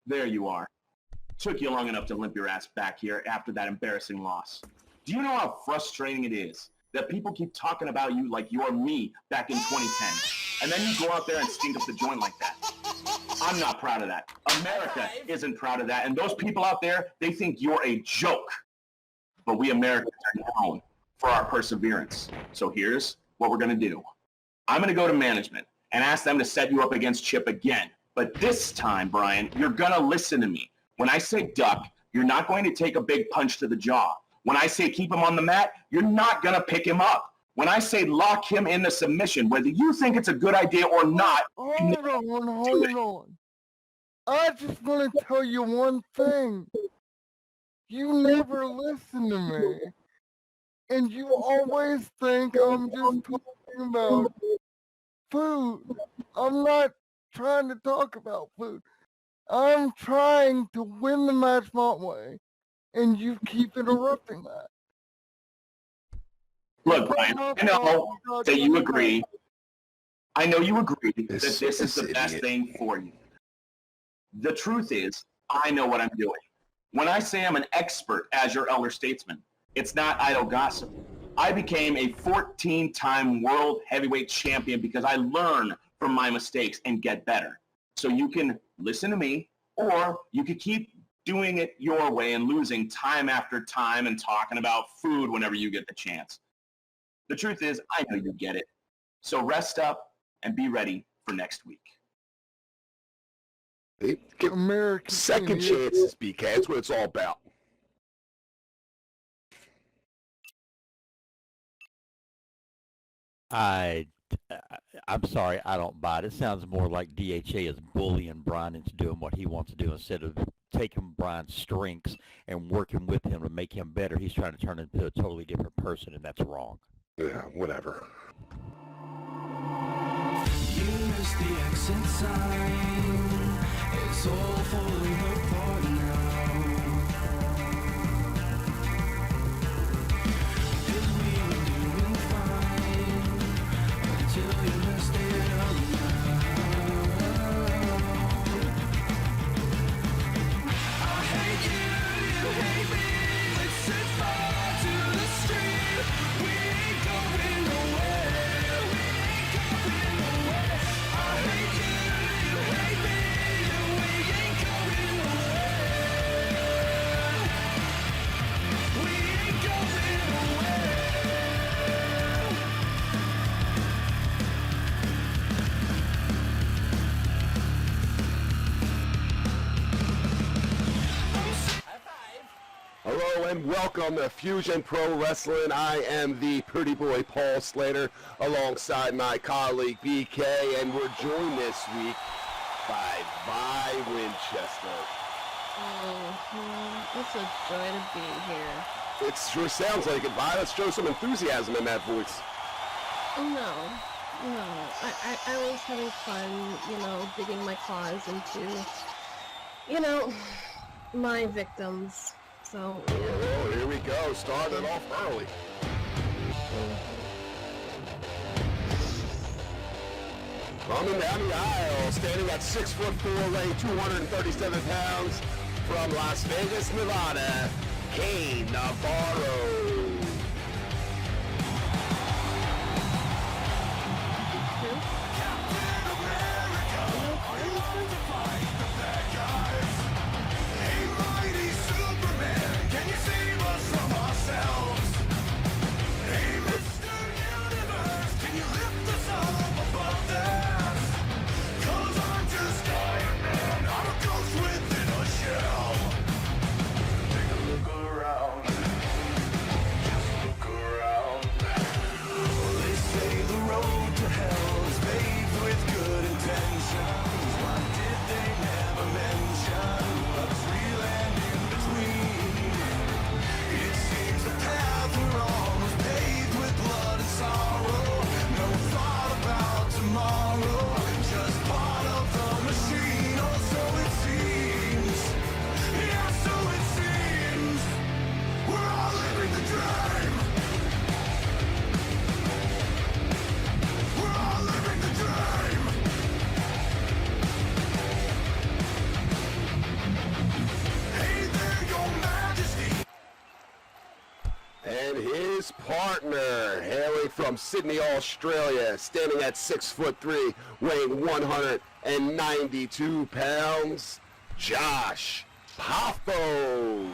There you are. Took you long enough to limp your ass back here after that embarrassing loss. Do you know how frustrating it is that people keep talking about you like you're me back in 2010, and then you go out there and stink up the joint like that? I'm not proud of that. America isn't proud of that, and those people out there, they think you're a joke. But we Americans are known for our perseverance. So here's what we're going to do. I'm going to go to management and ask them to set you up against Chip again. But this time, Brian, you're going to listen to me. When I say duck, you're not going to take a big punch to the jaw. When I say keep him on the mat, you're not going to pick him up. When I say lock him into submission, whether you think it's a good idea or not. Hold on. I just want to tell you one thing. You never listen to me. And you always think I'm just talking about food. I'm not trying to talk about food. I'm trying to win the match my way. And you keep interrupting that. Look, Brian, I know that you agree. I know you agree that this is the best thing for you. The truth is, I know what I'm doing. When I say I'm an expert as your elder statesman, it's not idle gossip. I became a 14-time world heavyweight champion because I learn from my mistakes and get better. So you can listen to me, or you could keep doing it your way and losing time after time and talking about food whenever you get the chance. The truth is, I know you get it. So rest up and be ready for next week. Give American second chances, BK. That's what it's all about. I'm sorry, I don't buy it. It sounds more like DHA is bullying Brian into doing what he wants to do instead of taking Brian's strengths and working with him to make him better. He's trying to turn into a totally different person, and that's wrong. Yeah, whatever. You missed the exit sign. It's all falling apart now. 'Cause we were doing fine until you missed it out now. I hate you, you hate me. Let's set fire to the street. We ain't going nowhere. We ain't going nowhere. I hate you, you hate me. We ain't going nowhere. We ain't going nowhere. Hello and welcome to Fusion Pro Wrestling. I am the pretty boy Paul Slater alongside my colleague BK, and we're joined this week by Vi Winchester. It's a joy to be here. It sure sounds like it, Vi. Let's show some enthusiasm in that voice. No. I was having fun, digging my claws into, my victims. So, yeah. Oh, here we go. Started off early. Coming down the aisle, standing at 6'4", weighing 237 pounds, from Las Vegas, Nevada, Kane Navarro. his partner, hailing from Sydney, Australia, standing at 6'3", weighing 192 pounds, Josh Poffo.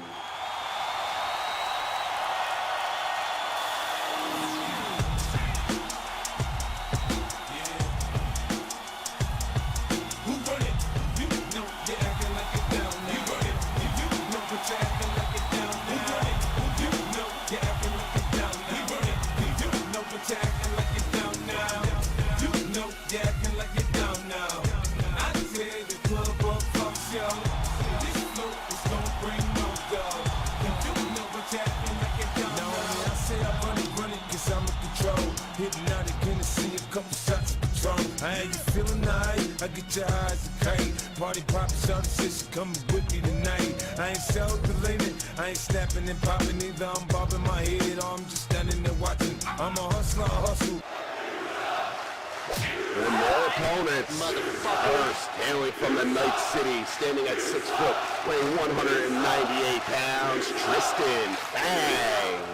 Hypnotic Hennessy, a couple shots of Patron. How you feeling tonight? I get your eyes a kite. Party poppin', shout sis, come with me tonight. I ain't self-related, I ain't snapping and popping either. I'm bobbing my head or I'm just standing there watching. I'm a hustler, I hustle. And more opponents. First, hailing from the Night City, standing at 6 foot, weighing 198 pounds, Tristan Fang.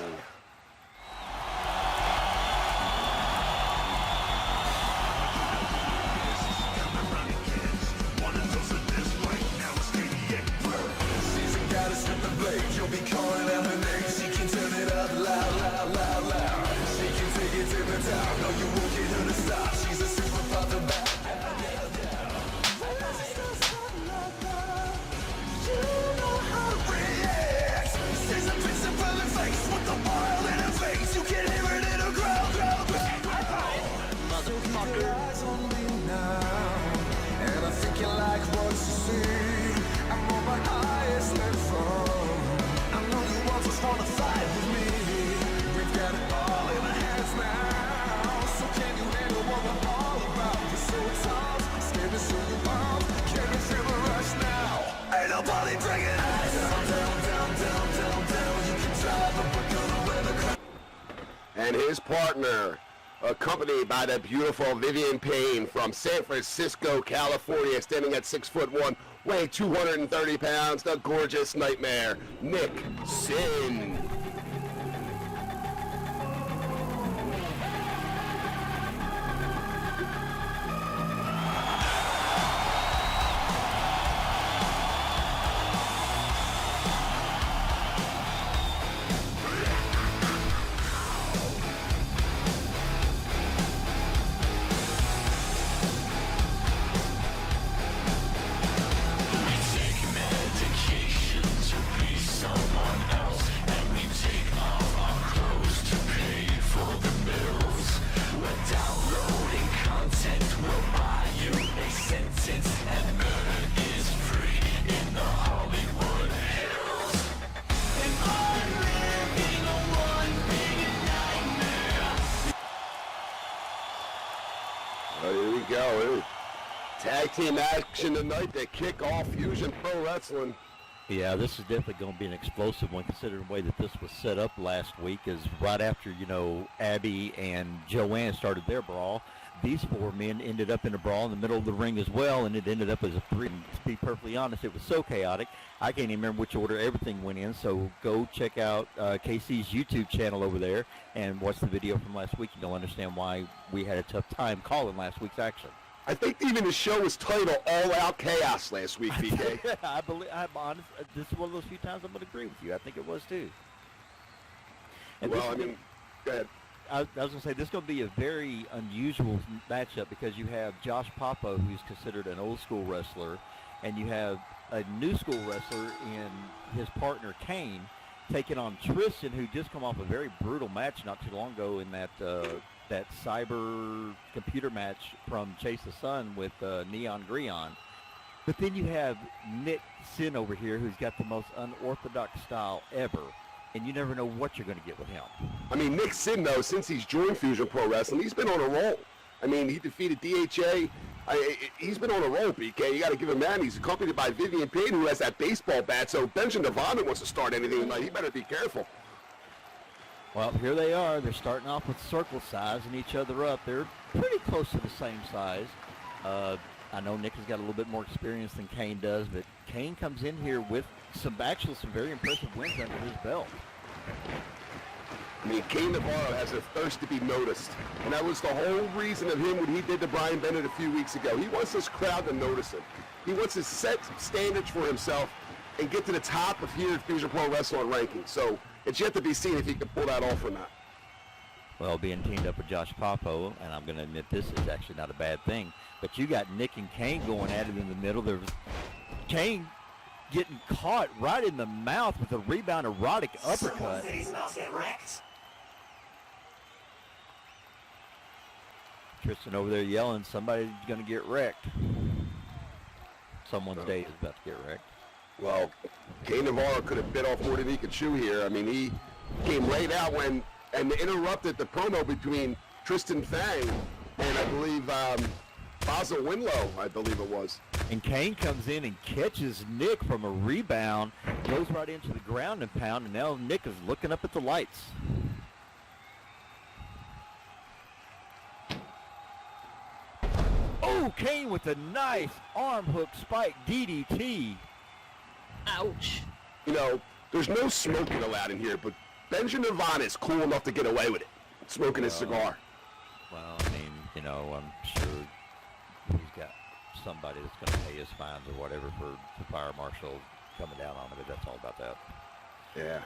You'll be calling out her name. She can turn it up loud, loud, loud, loud. She can take it to the top. No, you won't get her to stop. She's a super pop back. You know how it reacts. She's a principal in face with the wild in her face. You can hear it in her growl, growl, growl. So keep your eyes on me now. And I think you like what you see. I'm on my highest level. Wanna fight with me? We've got it all in our hands now. So can you handle what we're all about? You're so tough, scared to show you off. Can you feel the rush now? Ain't nobody bringing us down, down, down, down, down, down. You can drive, but we're gonna wear the crown. And his partner, accompanied by the beautiful Vivian Payne from San Francisco, California, standing at 6'1", weighing 230 pounds, the gorgeous Nightmare, Nick Sin. Here we go. Tag team action tonight to kick off Fusion Pro Wrestling. Yeah, this is definitely going to be an explosive one, considering the way that this was set up last week. Is right after, Abby and Joanne started their brawl, these four men ended up in a brawl in the middle of the ring as well, and it ended up as a three. And to be perfectly honest, it was so chaotic, I can't even remember which order everything went in, so go check out KC's YouTube channel over there and watch the video from last week, and you'll understand why we had a tough time calling last week's action. I think even the show was titled All Out Chaos last week, BK. I'm honest. This is one of those few times I'm going to agree with you. I think it was too. And Well, I mean, go ahead. I was going to say, this is going to be a very unusual matchup because you have Josh Poffo, who's considered an old school wrestler, and you have a new school wrestler in his partner Kane taking on Tristan, who just come off a very brutal match not too long ago in that cyber computer match from Chase the Sun with Neon Grion. But then you have Nick Sin over here, who's got the most unorthodox style ever. And you never know what you're going to get with him. I mean, Nick Sin, though, since he's joined Fusion Pro Wrestling, he's been on a roll. I mean, he defeated DHA. He's been on a roll, BK. You got to give him that. He's accompanied by Vivian Payne, who has that baseball bat. So Benjamin Devon wants to start anything tonight. He better be careful. Well, here they are. They're starting off with circle size and each other up. They're pretty close to the same size. I know Nick has got a little bit more experience than Kane does, but Kane comes in here with some very impressive wins under his belt. I mean, Kane Navarro has a thirst to be noticed, and that was the whole reason of him what he did to Brian Bennett a few weeks ago. He wants this crowd to notice him. He wants to set standards for himself and get to the top of here at Fusion Pro Wrestling rankings. So it's yet to be seen if he can pull that off or not. Well, being teamed up with Josh Popo, and I'm going to admit this is actually not a bad thing, but you got Nick and Kane going at it in the middle. There was Kane getting caught right in the mouth with a rebound erotic uppercut. Tristan over there yelling, somebody's going to get wrecked. Someone's day is about to get wrecked. Well, Kane Navarro could have bit off more than he could chew here. I mean, he came right out and interrupted the promo between Tristan Fang and I believe Basil Winlow, I believe it was. And Kane comes in and catches Nick from a rebound, goes right into the ground and pound, and now Nick is looking up at the lights. Oh, Kane with a nice arm hook spike DDT. Ouch. You know, there's no smoking allowed in here, but Benjamin Vaughn is cool enough to get away with it, smoking his cigar. Well, I mean, you know, I'm sure he's got somebody that's going to pay his fines or whatever for the fire marshal coming down on him, but that's all about that. Yeah.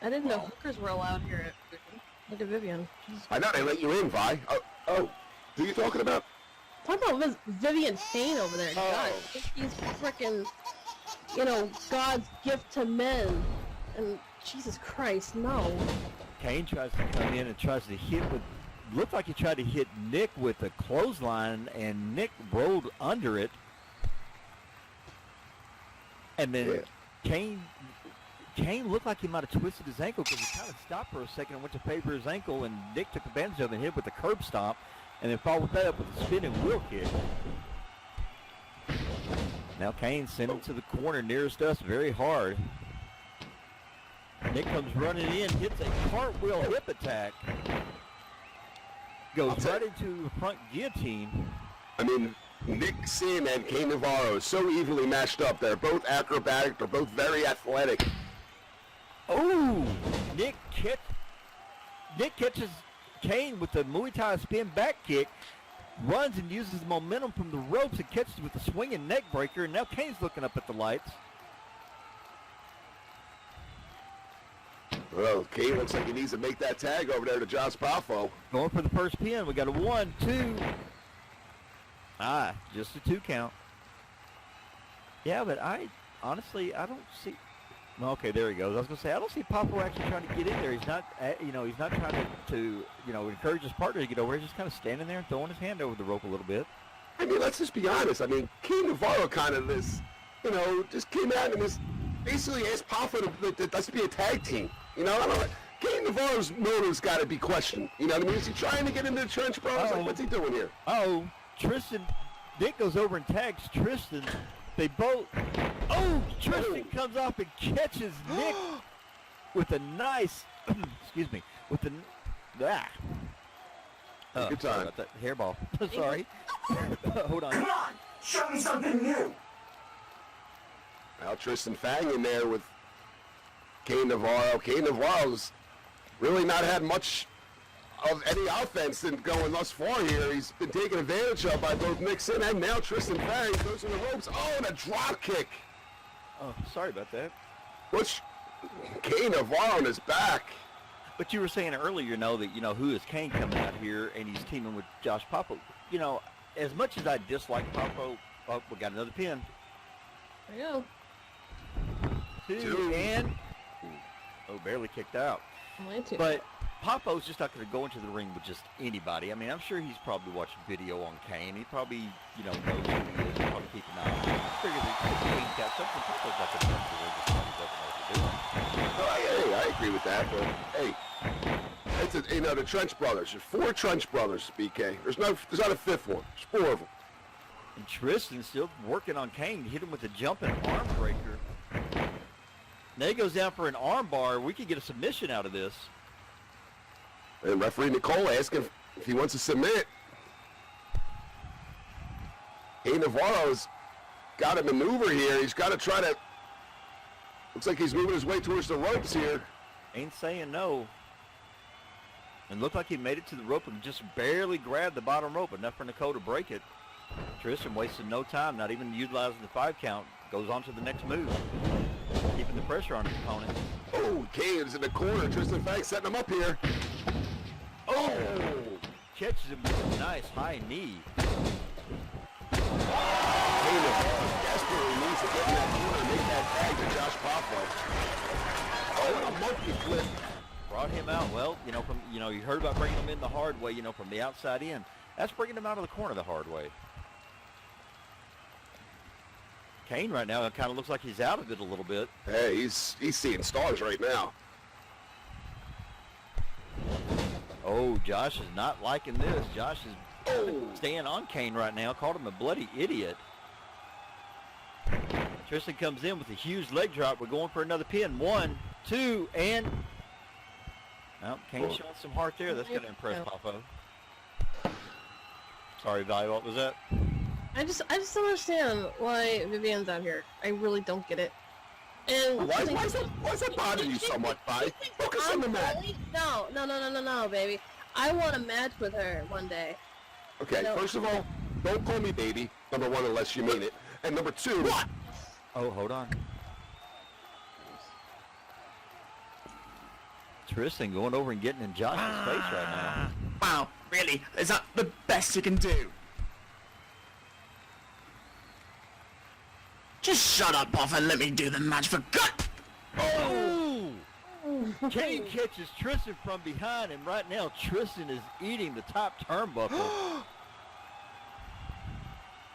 I didn't know hookers were allowed here at Vivian. Look at Vivian. I know, they let you in, Vi. Oh, who are you talking about? Talk about Vivian Kane over there. God, I think he's freaking, you know, God's gift to men. And Jesus Christ, no. Kane tries to come in and tries to hit with, looked like he tried to hit Nick with a clothesline, and Nick rolled under it. And then Kane looked like he might have twisted his ankle because he kind of stopped for a second and went to pay for his ankle, and Nick took advantage of it and hit with a curb stomp, and then followed that up with a spinning wheel kick. Now Kane sent him to the corner nearest us very hard. Nick comes running in, hits a cartwheel hip attack. Goes right into the front guillotine. I mean, Nick Sin and Kane Navarro is so evenly matched up. They're both acrobatic. They're both very athletic. Oh, Nick catches Kane with the Muay Thai spin back kick, runs and uses momentum from the ropes and catches with a swinging neck breaker, and now Kane's looking up at the lights. Well, Kane looks like he needs to make that tag over there to Josh Poffo. Going for the first pin. We got a 1, 2. Just a 2 count. Yeah, but honestly, I don't see. Okay, there he goes. I was gonna say I don't see Poffo actually trying to get in there. He's not, he's not trying to encourage his partner to get over. He's just kind of standing there and throwing his hand over the rope a little bit. I mean, let's just be honest. I mean, Kane Navarro kind of just came out and was basically asked Poffo to let's be a tag team. You know, I don't know. Kane Navarro's motive's got to be questioned. You know what I mean? Is he trying to get into the trench, bro? Like, what's he doing here? Oh, Tristan. Nick goes over and tags Tristan. They both. Oh, Tristan comes off and catches Nick with a nice. Excuse me. With the. Good time. Sorry about that hairball. Sorry. Hold on. Come on, show me something new. Now Tristan Fang in there with Kane Navarro. Kane Navarro's really not had much of any offense going thus far here. He's been taken advantage of by both Nixon and now Tristan Fang. Goes in the ropes. Oh, and a drop kick. Oh, sorry about that. Which Kane Navarro on his back. But you were saying earlier, that who is Kane coming out here and he's teaming with Josh Poffo. As much as I dislike Poffo, we got another pin. There you go. Two and barely kicked out. Mine too. But Popo's just not going to go into the ring with just anybody. I mean, I'm sure he's probably watching video on Kane. He probably, knows who he is. He'll probably keep an eye on him. I figure that Kane's got something. Popo's not going to go into the ring just because he doesn't know what to do. Hey, I agree with that. But hey, it's the Trench brothers. There's 4 Trench brothers, BK. There's not a 5th one. There's 4 of them. And Tristan's still working on Kane. Hit him with a jumping arm breaker. Now he goes down for an arm bar. We could get a submission out of this. And referee Nicole asking if he wants to submit. Kane Navarro's got to maneuver here. He's got to try to. Looks like he's moving his way towards the ropes here. Ain't saying no. And looked like he made it to the rope and just barely grabbed the bottom rope, enough for Nicole to break it. Tristan wasted no time, not even utilizing the 5 count. Goes on to the next move, keeping the pressure on his opponent. Oh, Kane's in the corner. Tristan Fangs setting him up here. Oh! Catches him with a nice high knee. Kane desperately needs to get in that corner and make that tag to Josh Poffo. Oh, and a monkey flip. Brought him out. Well, you heard about bringing him in the hard way, from the outside in. That's bringing him out of the corner the hard way. Kane right now kind of looks like he's out of it a little bit. Hey, he's seeing stars right now. Oh, Josh is not liking this. Josh is staying on Kane right now. Called him a bloody idiot. Tristan comes in with a huge leg drop. We're going for another pin. 1, 2, and... Well, Kane's showing some heart there. That's going to impress Poffo. Sorry, Vi, what was that? I just don't understand why Vivian's out here. I really don't get it. And Why is that bothering you so much, Vi? Focus on the match. No, baby. I want a match with her one day. Okay, No. first of all, don't call me baby, number 1, unless you mean it. And number 2, what? Oh, hold on. Tristan going over and getting in Josh's face right now. Wow, really? Is that the best you can do? Just shut up, Boff, and let me do the match for God. Oh! Kane catches Tristan from behind, and right now Tristan is eating the top turnbuckle.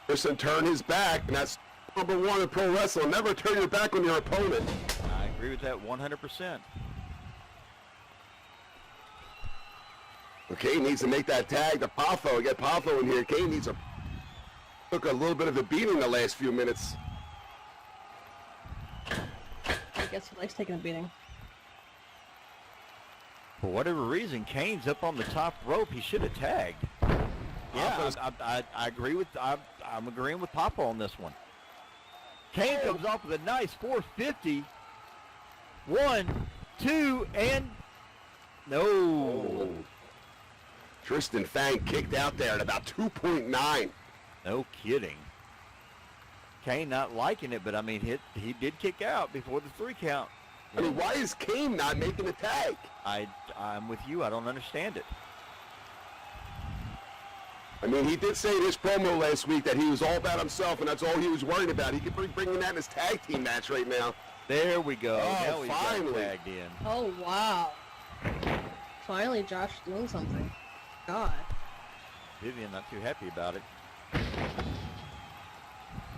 Tristan turned his back, and that's number 1 in pro wrestling. Never turn your back on your opponent. I agree with that 100%. Okay, needs to make that tag to Poffo. Get Poffo in here. Kane took a little bit of a beating the last few minutes. I guess he likes taking a beating. For whatever reason, Kane's up on the top rope. He should have tagged. Yeah, I agree with. I'm agreeing with Papa on this one. Kane comes off with a nice 450. 1, 2, and no. Tristan Fang kicked out there at about 2.9. No kidding. Kane not liking it, but I mean, he did kick out before the 3 count. I mean, why is Kane not making a tag? I'm with you. I don't understand it. I mean, he did say in his promo last week that he was all about himself, and that's all he was worried about. He could be bringing that in his tag team match right now. There we go. Oh, now he finally. got tagged in. Oh, wow. Finally, Josh doing something. God. Vivian not too happy about it.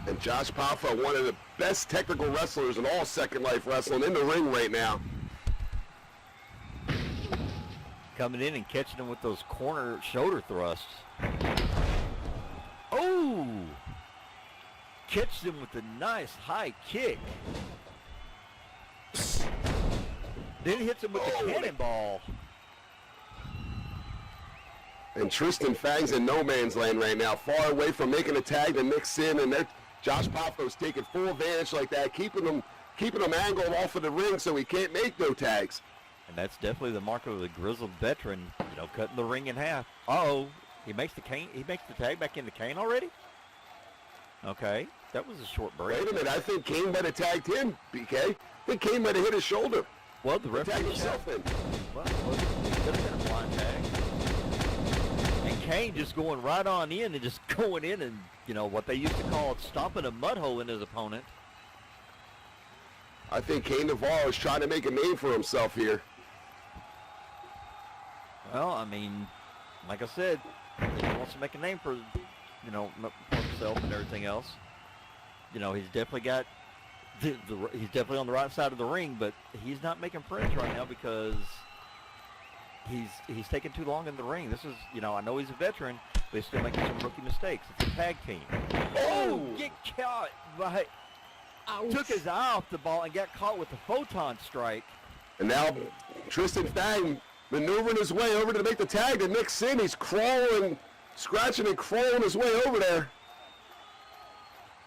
And Josh Poffo, one of the best technical wrestlers in all Second Life Wrestling, in the ring right now. Coming in and catching him with those corner shoulder thrusts. Oh! Catches him with a nice high kick. Then hits him with the cannonball. And Tristan Fang's in no man's land right now, far away from making a tag to mix in, and Josh Poffo's taking full advantage like that, keeping him angled off of the ring so he can't make no tags. And that's definitely the mark of the grizzled veteran, cutting the ring in half. Uh-oh, he makes the tag back into Kane already? Okay, that was a short break. Wait a minute, I think Kane might have tagged him, BK. I think Kane might have hit his shoulder. Well, the Tagged referee himself in. Well, it could have been a blind tag. And Kane just going right on in and just going in and, what they used to call stomping a mud hole in his opponent. I think Kane Navarro is trying to make a name for himself here. Well, I mean, like I said, he wants to make a name for, for himself and everything else. He's definitely got, he's definitely on the right side of the ring, but he's not making friends right now because he's taking too long in the ring. This is, I know he's a veteran, but he's still making some rookie mistakes. It's a tag team. Oh, get caught by, Ouch. took his eye off the ball and got caught with the photon strike. And now Tristan Fang maneuvering his way over to make the tag to Nick Sin. He's crawling, scratching and crawling his way over there.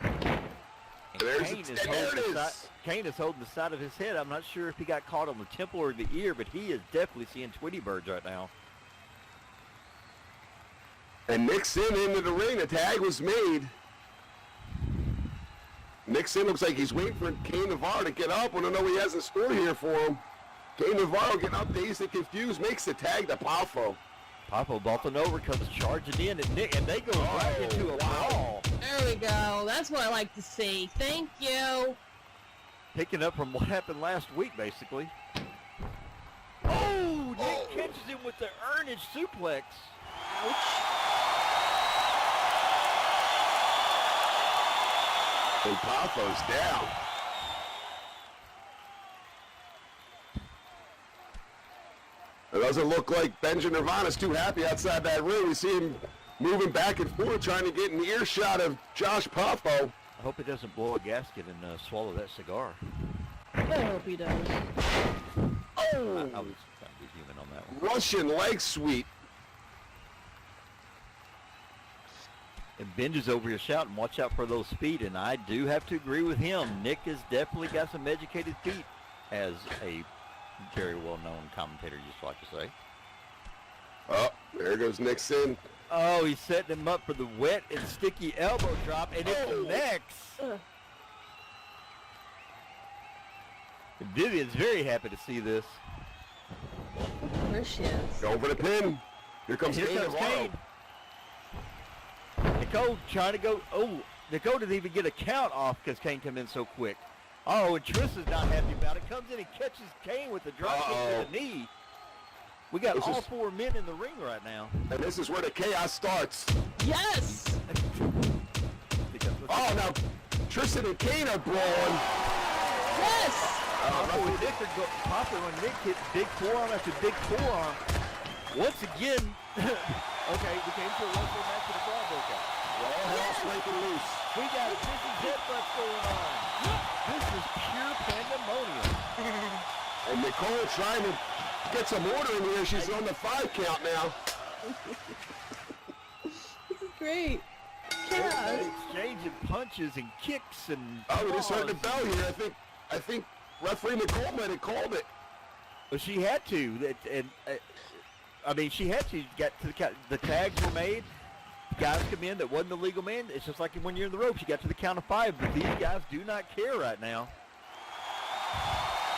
And There's Kane it. is, There holding it the is. Kane is holding the side of his head. I'm not sure if he got caught on the temple or the ear, but he is definitely seeing Tweety birds right now. And Nixon into the ring. The tag was made. Nixon looks like he's waiting for Cain Navarro to get up. I don't know what he has in store here for him. Cain Navarro getting up, dazed and confused, makes the tag to Poffo. Poffo vaulting over, comes charging in, and Nick, and they go right into a brawl. There we go. That's what I like to see. Thank you. Picking up from what happened last week, basically. Oh, Nick catches him with the earnage suplex. Ouch. And Poffo's down. It doesn't look like Benjamin Nirvana's too happy outside that ring. We see him moving back and forth, trying to get an earshot of Josh Poffo. I hope he doesn't blow a gasket and swallow that cigar. I hope he does. I was trying to be human on that one. Russian leg sweep. And Benj is over here shouting, watch out for those feet, and I do have to agree with him. Nick has definitely got some educated feet, as a very well-known commentator used to like to say. Oh, there goes Nixon. Oh, he's setting him up for the wet and sticky elbow drop, and it connects. And Vivian's very happy to see this. There she is. Go for the pin. Here comes Here Cain comes Navarro. Cain. Nicole trying to go. Oh, Nicole didn't even get a count off because Cain came in so quick. Oh, and Tristan's not happy about it. Comes in and catches Cain with the drop kick to the knee. We got all four men in the ring right now. And this is where the chaos starts. Yes! Oh, now Tristan and Cain are brawling. Yes! Papa when Nick hit big forearm after big forearm. Once again, okay, we came to a wrestling match and the brawl broke out. All hell's breaking loose. We got Disney headbutts going on. This is pure pandemonium. And Nicole trying to get some order in here. She's on the 5 count now. This is great. They're exchanging punches and kicks and Oh, we just heard the claws. bell here. I think referee Nicole might have called it. Well, she had to. I mean, she had to get to the tags were made. Guys come in that wasn't the legal man. It's just like when you're in the ropes. You got to the count of 5, but these guys do not care right now.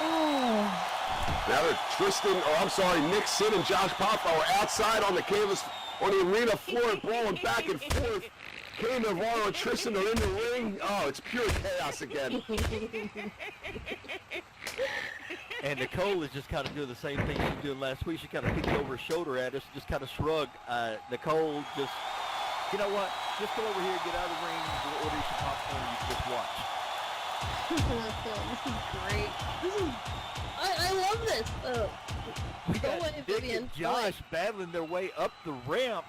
Oh. Now that Nixon and Josh Poffo are outside on the canvas, on the arena floor, brawling back and forth. Cain Navarro and Tristan are in the ring. Oh, it's pure chaos again. And Nicole is just kind of doing the same thing she was doing last week. She kind of peeked over her shoulder at us, just kind of shrugged. Nicole just, you know what? Just go over here, get out of the ring, we'll order you some popcorn, and you can just watch. This is great. I love this. We Go got away, Nick Vivian. and Josh battling their way up the ramp.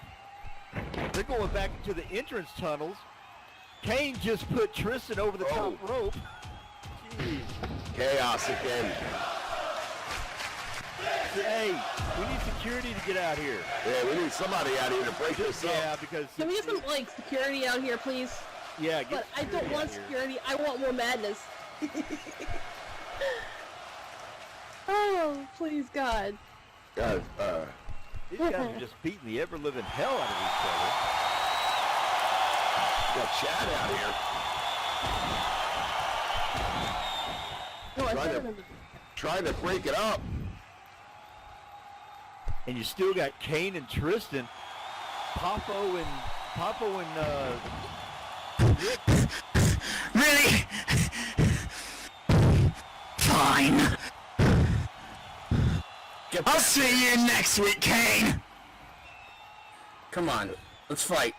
They're going back into the entrance tunnels. Cain just put Tristan over the top rope. Jeez. Chaos again. Hey, we need security to get out here. Yeah, we need somebody out here to break this up. Yeah, because Can we get some, like, security out here, please? yeah, But I don't want security. I want more madness. Oh, please, God. Guys, These guys are just beating the ever-living hell out of each other. got Chad out here. No, I Trying said to- it. Trying to break it up. And you still got Cain and Tristan, Poffo and Rick. Really? Fine. I'll see you next week, Cain. Come on, let's fight.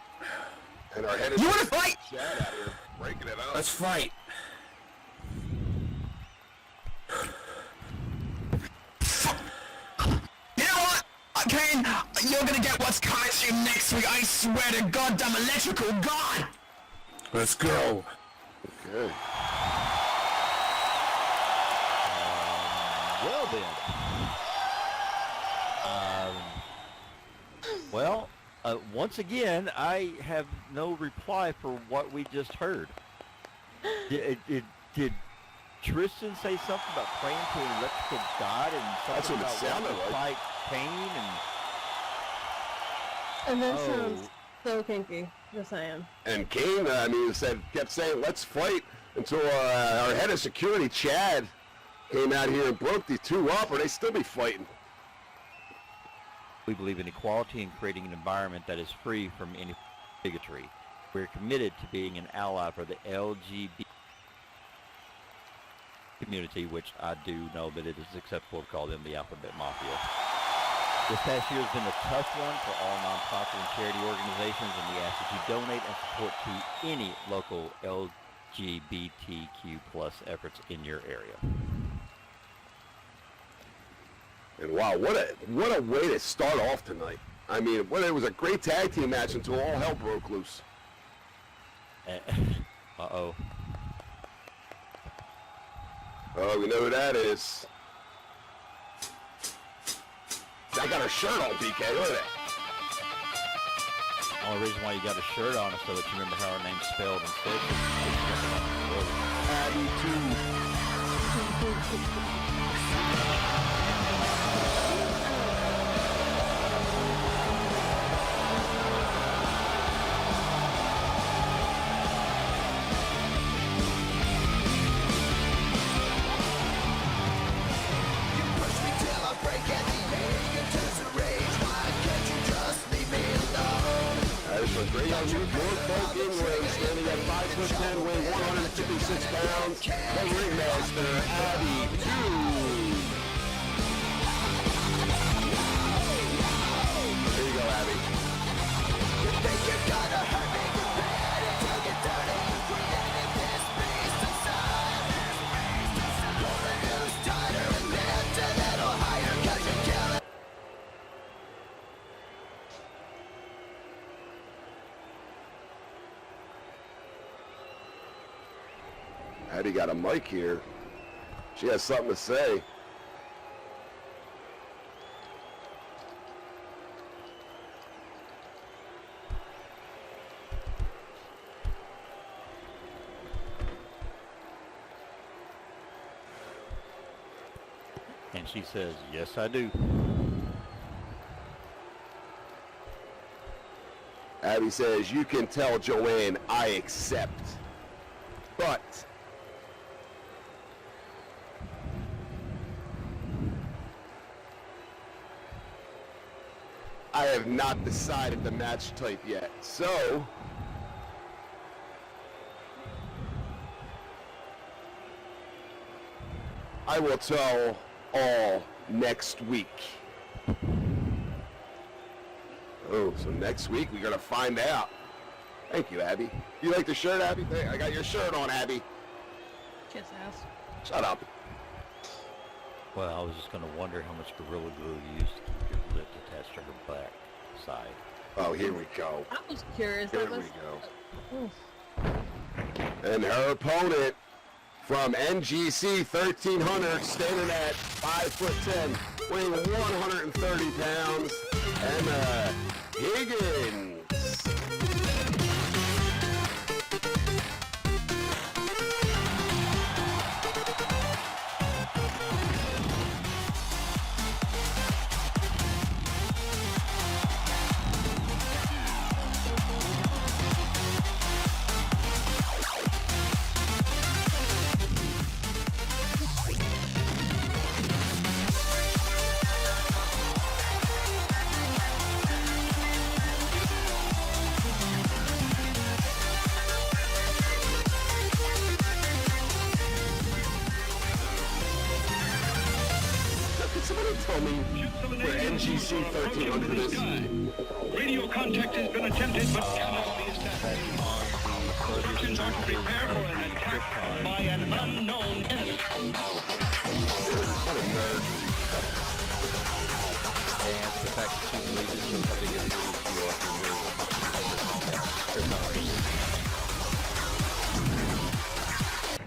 And our head is You wanna fight? Chad out here breaking it up. Let's fight. You know what? Cain, you're gonna get what's coming to you next week. I swear to goddamn electrical God. Let's go. Okay. Well then. Once again, I have no reply for what we just heard. Did Tristan say something about praying to an electrical god and That's something what it about sounded wanting to like. fight Cain and And then oh, so kinky. Just saying. And Kane, kept saying, let's fight, until our head of security, Chad, came out here and broke the two up, or they still be fighting. We believe in equality and creating an environment that is free from any bigotry. We're committed to being an ally for the LGBT community, which I do know that it is acceptable to call them the Alphabet Mafia. This past year has been a tough one for all nonprofit and charity organizations, and we ask that you donate and support to any local LGBTQ plus efforts in your area. And wow, what a way to start off tonight. I mean, it was a great tag team match until all hell broke loose. Uh-oh. Oh, we know who that is. I got her shirt on, BK. Look at that. The only reason why you got a shirt on is so that you remember how her name's spelled instead. Abby Great on you, Norfolk England, standing at 5'10", weighing 156 pounds, the ringmaster, Abby 2. There you go, Abby. You think you're gonna hurt me, get ready to get dirty, creating this beast inside. Pull the noose tighter and lift a little higher, 'cause you're killing. Abby got a mic here. She has something to say. And she says, yes, I do. Abby says, you can tell Joanne I accept. But I have not decided the match type yet. So I will tell all next week. Oh, so next week we're gonna find out. Thank you, Abby. You like the shirt, Abby? Hey, I got your shirt on, Abby. Kiss ass. Shut up. Well, I was just going to wonder how much Gorilla Glue you used to keep your lip attached to her back side. Oh, here we go. I was curious. Here That was. we go. Oof. And her opponent from NGC 1300, standing at 5'10", weighing 130 pounds, Emma Higgins. Somebody tell me where NGC 1300 is. Radio contact has been attempted but cannot be established. Instructions are to prepare for an attack by an unknown enemy. What a nerd. And the fact that she believes that she'll have to get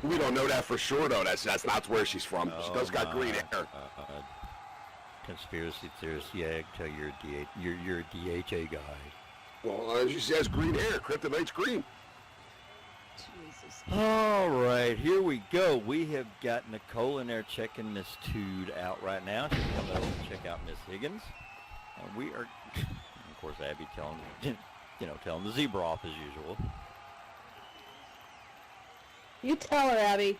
through We don't know that for sure, though. That's not where she's from. She does got green hair. Conspiracy theorist, yeah, I can tell you're a DHA guy. Well, she has green hair. Kryptonite's green. Jesus. All right, here we go. We have got Nicole in there checking Miss Tude out right now. She's coming over to check out Miss Higgins. And we are, of course, Abby telling telling the zebra off as usual. You tell her, Abby.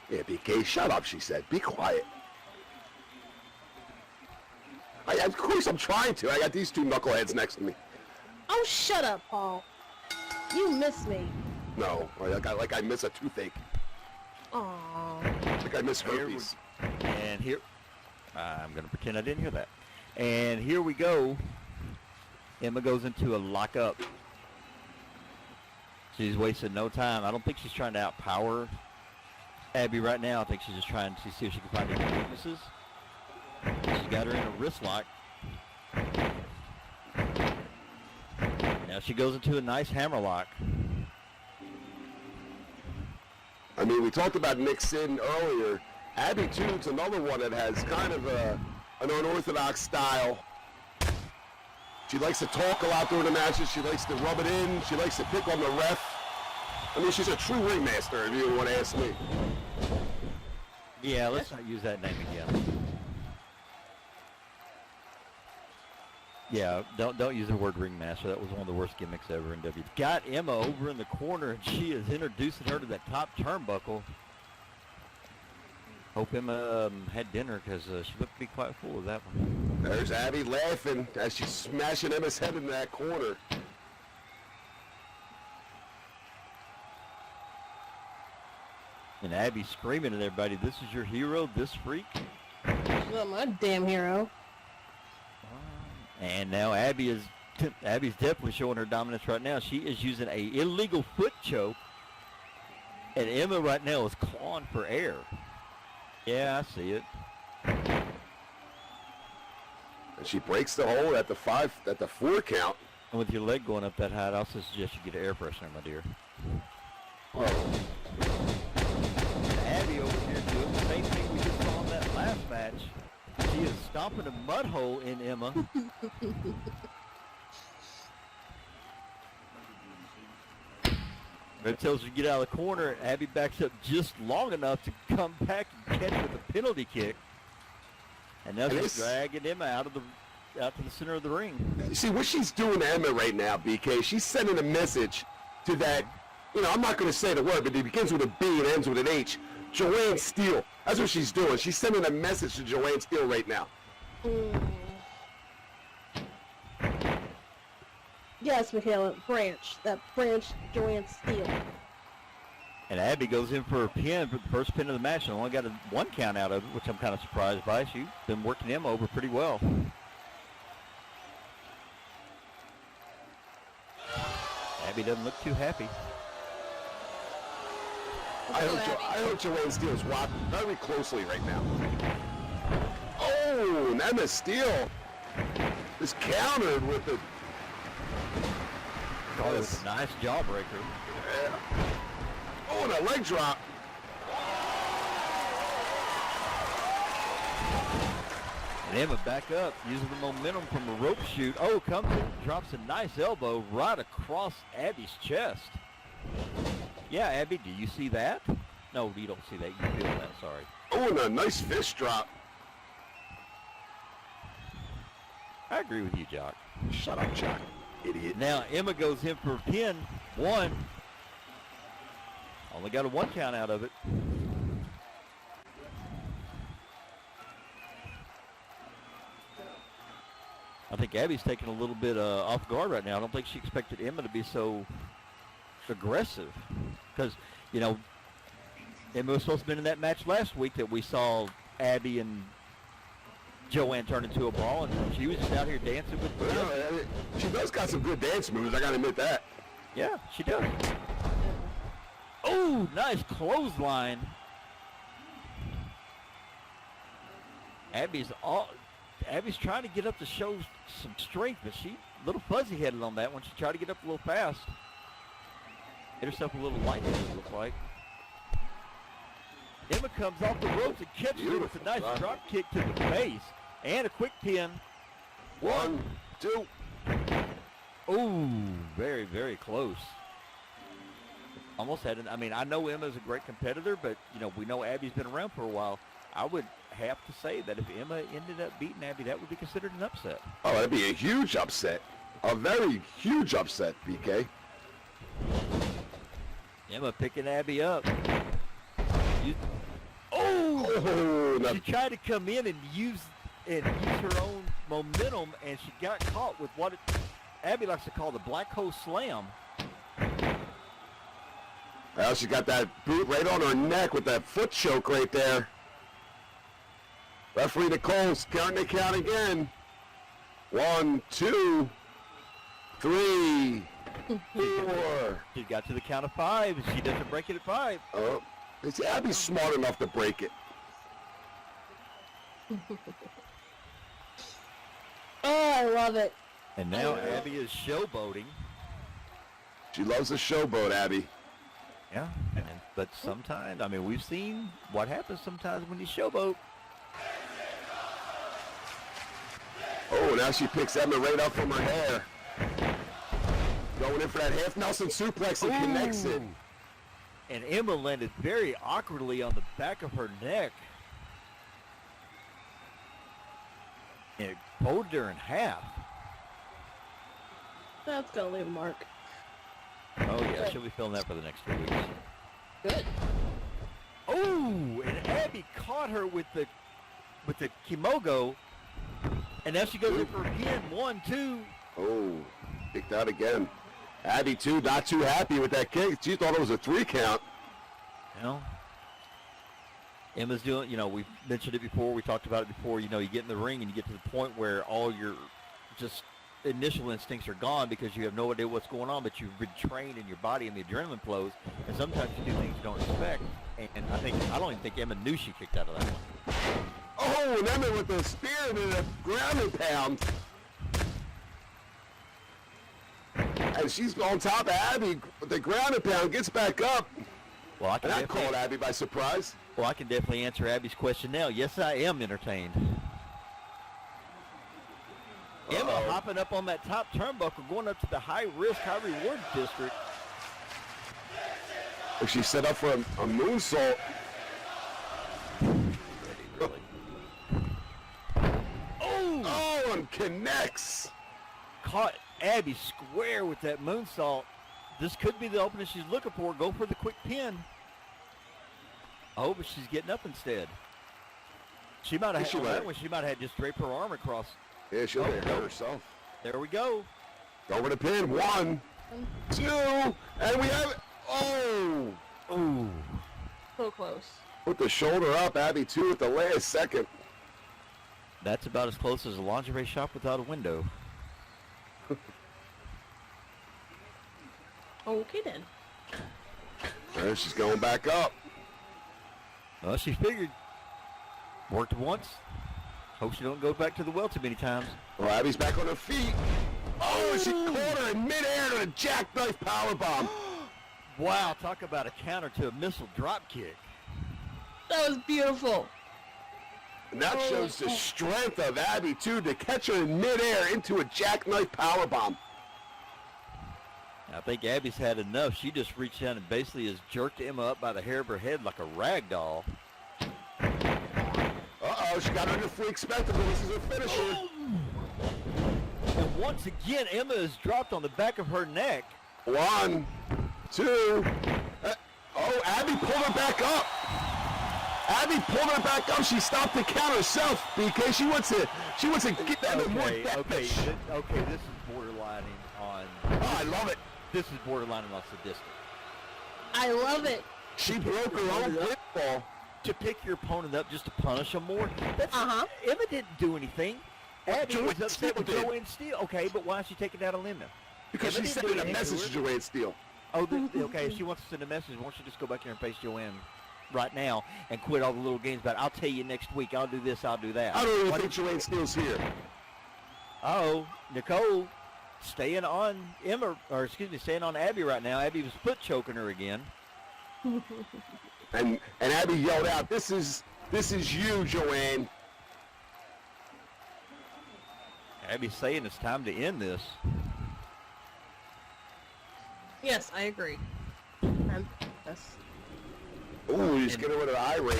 Yeah, BK, shut up, she said. Be quiet. Of course I'm trying to. I got these two knuckleheads next to me. Oh, shut up, Paul. You miss me. No, like I miss a toothache. Aww. Like I miss herpes. And here, I'm going to pretend I didn't hear that. And here we go. Emma goes into a lockup. She's wasting no time. I don't think she's trying to outpower Abby right now. I think she's just trying to see if she can find any weaknesses. She's got her in a wrist lock. Now she goes into a nice hammer lock. I mean, we talked about Nick Sin earlier. Abby, too, it's another one that has kind of an unorthodox style. She likes to talk a lot during the matches. She likes to rub it in. She likes to pick on the ref. I mean, she's a true ringmaster, if you want to ask me. Yeah, let's not use that name again. Yeah, don't use the word ringmaster. That was one of the worst gimmicks ever in WWE. Got Emma over in the corner, and she is introducing her to that top turnbuckle. Hope Emma had dinner, because she looked to be quite full of that one. There's Abby laughing as she's smashing Emma's head in that corner. And Abby screaming at everybody, "This is your hero, this freak." Well, my damn hero. And now Abby's definitely showing her dominance right now. She is using a illegal foot choke, and Emma right now is clawing for air. Yeah, I see it. And she breaks the hold at the 4 count. And with your leg going up that high, I'd also suggest you get an air freshener, my dear. Oh. Abby over here doing the same thing we just saw in that last match. She is stomping a mud hole in Emma. Red tells her to get out of the corner. Abby backs up just long enough to come back and catch with a penalty kick. And now she's dragging Emma out to the center of the ring. You see, what she's doing to Emma right now, BK, she's sending a message to that, I'm not going to say the word, but it begins with a B and ends with an H. Joanne Steele. That's what she's doing. She's sending a message to Joanne Steele right now. Yes, Michaela, Branch. That Branch Joanne Steele. And Abby goes in for a pin for the first pin of the match and only got a 1 count out of it, which I'm kind of surprised by. She's been working Emma over pretty well. Abby doesn't look too happy. I hope Joanne Steele's watching very closely right now. Oh, and Emma Steele is countered with the... Oh, it was a nice jawbreaker. Yeah. Oh, and a leg drop. And Emma back up, using the momentum from a rope shoot. Oh, comes in, drops a nice elbow right across Abby's chest. Yeah, Abby, do you see that? No, you don't see that. You feel that, sorry. Oh, and a nice fist drop. I agree with you, Jock. Shut up, Jock, idiot. Now, Emma goes in for a pin. 1. Only got a 1 count out of it. I think Abby's taking a little bit off guard right now. I don't think she expected Emma to be so aggressive. Because, Emma was supposed to be in that match last week that we saw Abby and Joanne turn into a brawl, and she was just out here dancing with Buddha. I mean, she does got some good dance moves, I gotta admit that. Yeah, she does. Oh, nice clothesline. Abby's trying to get up to show some strength, but she a little fuzzy-headed on that one. She tried to get up a little fast. Hit herself a little light, it looks like. Emma comes off the ropes and catches her with a nice drop kick to the face. And a quick pin. 1, 2. Ooh, very, very close. Almost had an, I know Emma's a great competitor, but, we know Abby's been around for a while. I would have to say that if Emma ended up beating Abby, that would be considered an upset. Oh, that'd be a huge upset. A very huge upset, BK. Emma picking Abby up. Oh, now, She tried to come in and use her own momentum, and she got caught with what Abby likes to call the black hole slam. well, she got that boot right on her neck with that foot choke right there. Referee Nicole's counting the count again. 1, 2, 3, 4. She got to the count of 5, and she doesn't break it at 5. Oh, is Abby smart enough to break it? Oh, I love it. And now Abby is showboating. She loves a showboat, Abby. Yeah, but sometimes, I mean, we've seen what happens sometimes when you showboat. Oh, now she picks Emma right up from her hair. Going in for that half Nelson suplex and connects it. And Emma landed very awkwardly on the back of her neck. And it folded her in half. That's gonna leave a mark. Oh yeah, she'll be feeling that for the next 2 weeks. Good. Oh, and Abby caught her with the kimogo, and now she goes in for a pin. 1, 2. Oh, kicked out again. Abby, too, not too happy with that kick. She thought it was a 3 count. You know, Emma's doing, you know, we've mentioned it before, we talked about it before, you know, you get in the ring and you get to the point where all your just initial instincts are gone because you have no idea what's going on, but you've been trained in your body and the adrenaline flows, and sometimes you do things you don't expect, and I don't even think Emma knew she kicked out of that one. Oh, and Emma with a spear and a ground and pound. And she's on top of Abby with the ground and pound, gets back up. Well, I can And that definitely, caught Abby by surprise. well, I can definitely answer Abby's question now. Yes, I am entertained. Emma hopping up on that top turnbuckle, going up to the high-risk, high-reward district. She set up for a moonsault. Oh, and connects. Caught Abby square with that moonsault. This could be the opening she's looking for. Go for the quick pin. Oh, but she's getting up instead. She might have She had might. that one. She might have had just draped her arm across. Yeah, she'll Oh, hurt no. herself. There we go. Over the pin. 1, 2, and we have it. Oh, Ooh. So close. put the shoulder up. Abby, too, at the last second. That's about as close as a lingerie shop without a window. Okay then. There, she's going back up. Well, she figured. Worked once. Hope she don't go back to the well too many times. Well, Abby's back on her feet. Oh, she caught her in midair to a jackknife powerbomb. Wow, talk about a counter to a missile drop kick. That was beautiful. And that shows the strength of Abby, too, to catch her in midair into a jackknife powerbomb. I think Abby's had enough. She just reached down and basically has jerked Emma up by the hair of her head like a rag doll. Uh-oh, she got her in the freak spectacle. This is her finisher. And once again, Emma is dropped on the back of her neck. 1, 2. Oh, Abby pulled her back up. Abby pulled her back up. She stopped the count herself, BK. She wants to get that more Okay, damage. this is borderlining on. Oh, I love it. This is borderlining on sadistic. I love it. She broke her own football. To pick your opponent up just to punish them more. That's, Uh-huh. Emma didn't do anything. Abby Joanne was upset with Steele did. Joanne Steele. Okay, but why is she taking that on Emma? Because Emma she didn't sent do a anything message to her. Joanne Steele. Oh, okay. If she wants to send a message, why don't you just go back here and face Joanne right now and quit all the little games about, I'll tell you next week, I'll do this, I'll do that. I don't even Why think Joanne Steele's here. Uh-oh, Nicole staying on Emma, or excuse me, staying on Abby right now. Abby was foot choking her again. And Abby yelled out, this is you, Joanne. Abby's saying it's time to end this. Yes, I agree. Yes. Ooh, he's getting rid of the eye rake.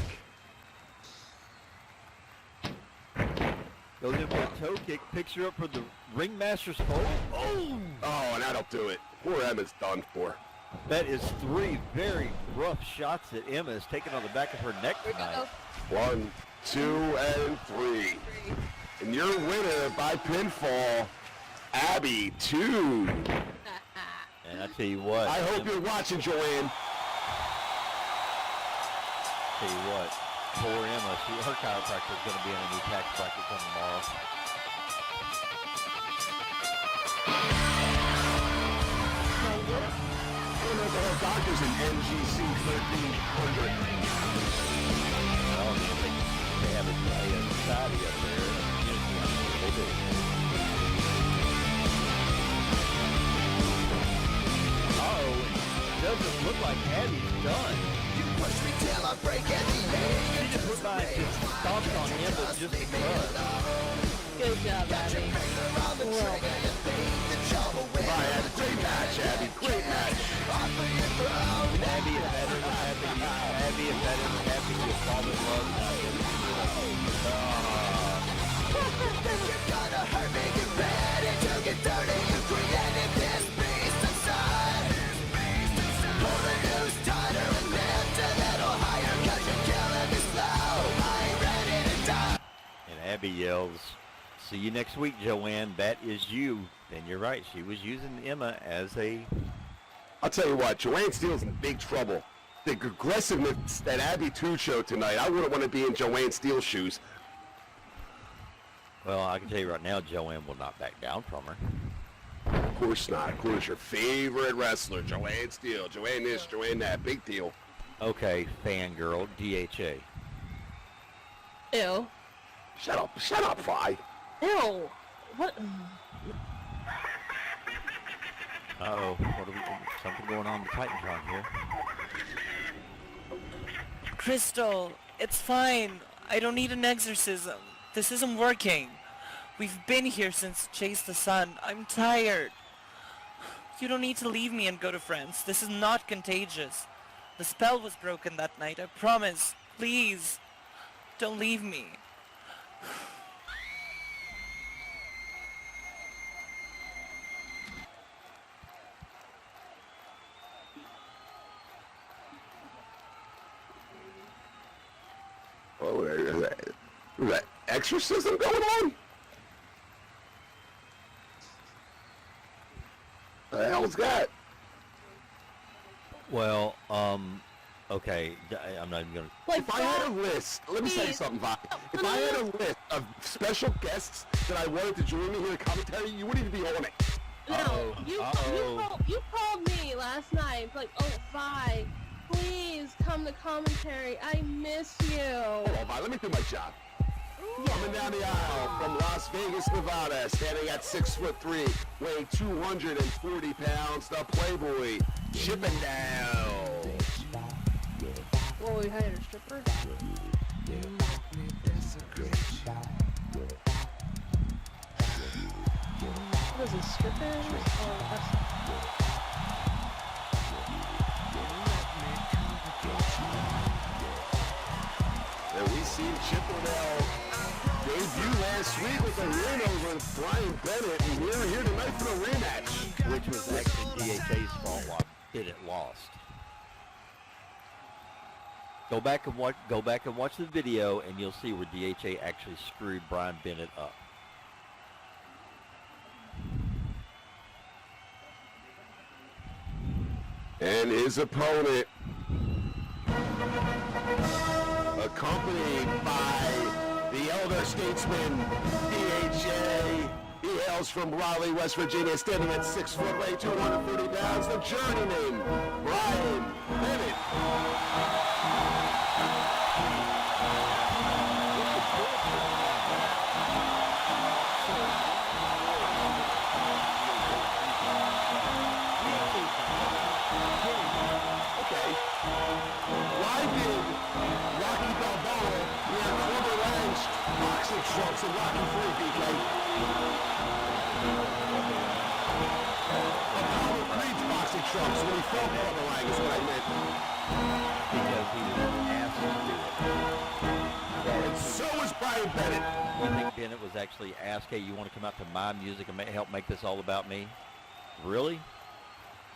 Goes in for a toe kick, picks her up for the ringmaster's hold. Oh! Oh, and that'll do it. Poor Emma's done for. That is 3 very rough shots that Emma has taken on the back of her neck tonight. 1, 2, and 3. And your winner by pinfall, Abby 2. And I tell you what. I hope you're watching, Joanne. Tell you what, poor Emma, her chiropractor is going to be in a new tax bracket come tomorrow. The doctor's in NGC 1300. Well, they have a society up there. They do. Uh-oh, it doesn't look like Abby's done. She just put by and just stomped on Emma just because. Good job, Abby. Well, Bye, Abby. Great match, Abby. Great match. Abby is better than Abby is better than Abby. You'll fall in love. And Abby yells, "See you next week, Joanne. That is you." And you're right. She was using Emma as a... I'll tell you what, Joanne Steele's in big trouble. The aggressiveness that Abby 2 showed tonight, I wouldn't want to be in Joanne Steele's shoes. Well, I can tell you right now, Joanne will not back down from her. Of course not. Of course, your favorite wrestler, Joanne Steele. Joanne this, Joanne that. Big deal. Okay, fangirl, DHA. ew. Shut up, Fi. Ew. What? Uh-oh, what are we, something going on in the Titantron here. Crystal, it's fine. I don't need an exorcism. This isn't working. We've been here since Chase the Sun. I'm tired. You don't need to leave me and go to France. This is not contagious. The spell was broken that night, I promise. Please, don't leave me. Oh, is that exorcism going on? The hell's that? Well, okay, I'm not even gonna... Like If I had a list, let me say Please. something, Vi. If I had a list of special guests that I wanted to join me here in commentary, you wouldn't even be on it. No, Uh-oh. you called me last night, like, oh, Vi, please come to commentary. I miss you. Hold on, Vi, let me do my job. Coming down the aisle from Las Vegas, Nevada, standing at 6'3", weighing 240 pounds, the Playboy, Chipping Down. Well, we hired a stripper. What is this, stripping? Oh, that's... And we seen Chippendale debut last week with a win over Brian Bennett, and we're here tonight for the rematch. Which was actually DHA's fault while Bennett lost. Go back and watch the video, and you'll see where DHA actually screwed Brian Bennett up. And his opponent, accompanied by the elder statesman, DHA. He hails from Raleigh, West Virginia, standing at 6 foot, weighing 240 pounds, the journeyman, Brian Bennett. Okay. Why did Rocky Balboa wear Clubber Lang's boxing shorts in Rocky III, BK? Apollo Creed's boxing shorts when he fought Clubber Lang is what I meant. Because he was asked to do it. And so is Brian Bennett. You think Bennett was actually asked, hey, you want to come out to my music and help make this all about me? Really?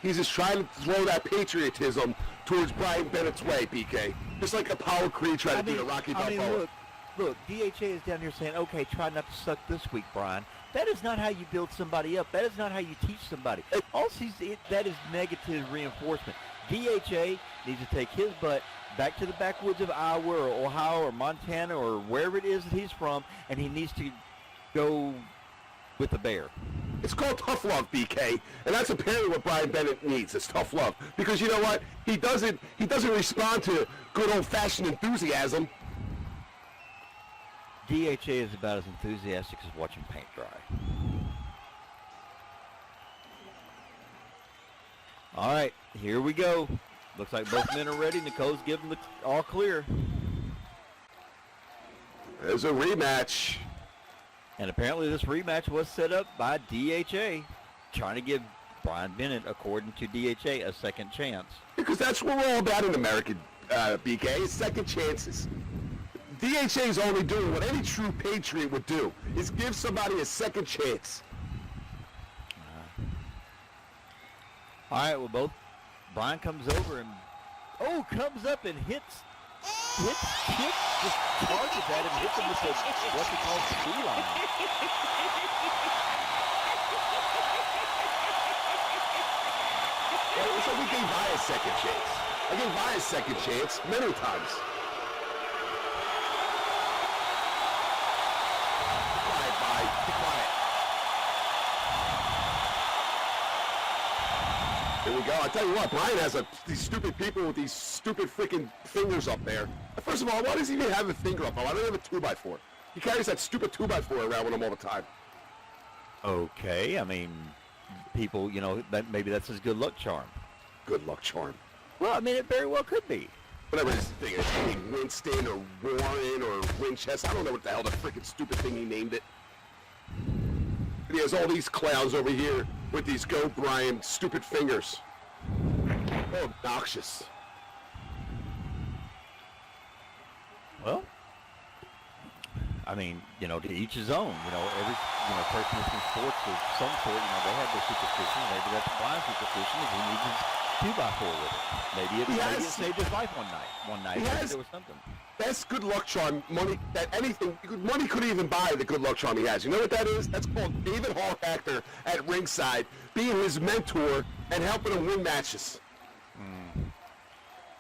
He's just trying to throw that patriotism towards Brian Bennett's way, BK. Just like Apollo Creed tried to do to Rocky Balboa. Look, DHA is down here saying, okay, try not to suck this week, Brian. That is not how you build somebody up. That is not how you teach somebody. That is negative reinforcement. DHA needs to take his butt back to the backwoods of Iowa or Ohio or Montana or wherever it is that he's from, and he needs to go with the bear. It's called tough love, BK, and that's apparently what Brian Bennett needs. Is tough love, because you know what? He doesn't respond to good old-fashioned enthusiasm. DHA is about as enthusiastic as watching paint dry. All right, here we go. Looks like both men are ready. Nicole's giving the all clear. There's a rematch. And apparently this rematch was set up by DHA, trying to give Brian Bennett, according to DHA, a second chance. Because that's what we're all about in America, BK, is second chances. DHA is only doing what any true patriot would do, is give somebody a second chance. All right, well, Brian comes over and, comes up and hits Chip, just charges at him, hits him with what he calls the beeline. So we gave Vi a second chance. I gave Vi a second chance many times. Be quiet, Vi. Be quiet. Here we go. I tell you what, Brian has these stupid people with these stupid freaking fingers up there. First of all, why does he even have a finger up? Why doesn't he have a 2x4? He carries that stupid 2x4 around with him all the time. Okay, I mean, people, maybe that's his good luck charm. Good luck charm. Well, I mean, it very well could be. Whatever his thing is, Winston or Warren or Winchester. I don't know what the hell the freaking stupid thing he named it. And he has all these clowns over here with these Go Brian stupid fingers. Oh, obnoxious. Well, I mean, to each his own. Every person that's in sports of some sort, they have their superstition. Maybe that's Brian's superstition is he needs his 2x4 with it. Maybe it saved his life one night. Maybe there was something. Best good luck charm money couldn't even buy the good luck charm he has. You know what that is? That's called David Hall Factor at ringside, being his mentor and helping him win matches.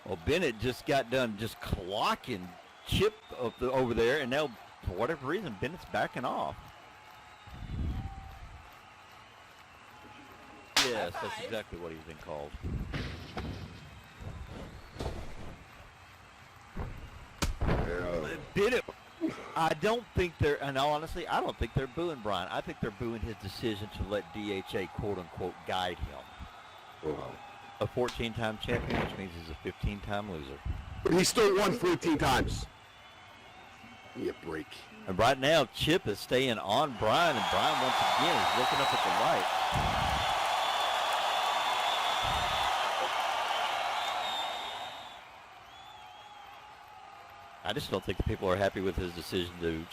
Well, Bennett just got done just clocking Chip over there, and now, for whatever reason, Bennett's backing off. Yes, that's exactly what he's been called. Bennett, I don't think in all honesty, I don't think they're booing Brian. I think they're booing his decision to let DHA, quote-unquote, guide him. Wow. A 14-time champion, which means he's a 15-time loser. But he still won 14 times. Give me a break. And right now, Chip is staying on Brian, and Brian, once again, is looking up at the light. I just don't think the people are happy with his decision to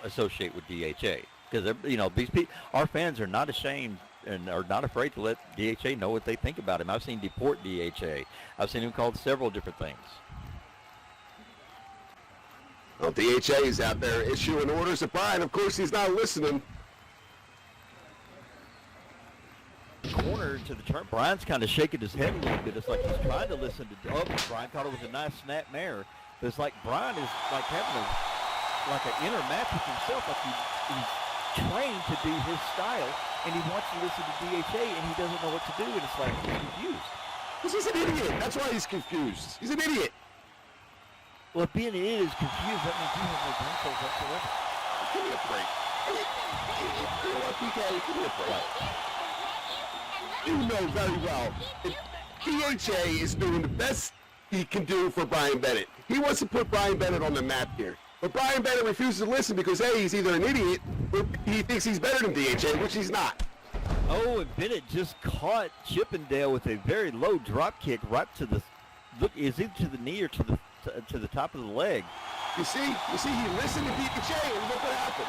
associate with DHA, because these people, our fans are not ashamed and are not afraid to let DHA know what they think about him. I've seen deport DHA. I've seen him called several different things. Well, DHA is out there issuing orders to Brian. Of course, he's not listening. Corner to the turn. Brian's kind of shaking his head a little bit. It's like he's trying to listen to. Brian thought it was a nice snap mare. But it's like Brian is like having an inner match with himself. Like he's trained to do his style, and he wants to listen to DHA, and he doesn't know what to do. And it's like he's confused. Because he's an idiot. That's why he's confused. He's an idiot. Well, if being an idiot is confused, that means you have no brain cells whatsoever. Give me a break. You know what, PK? Give me a break. You know very well that DHA is doing the best he can do for Brian Bennett. He wants to put Brian Bennett on the map here. But Brian Bennett refuses to listen because, A, he's either an idiot or he thinks he's better than DHA, which he's not. Oh, and Bennett just caught Chippendale with a very low drop kick right to the look, is it to the knee or to the top of the leg? You see, he listened to DHA, and look what happened.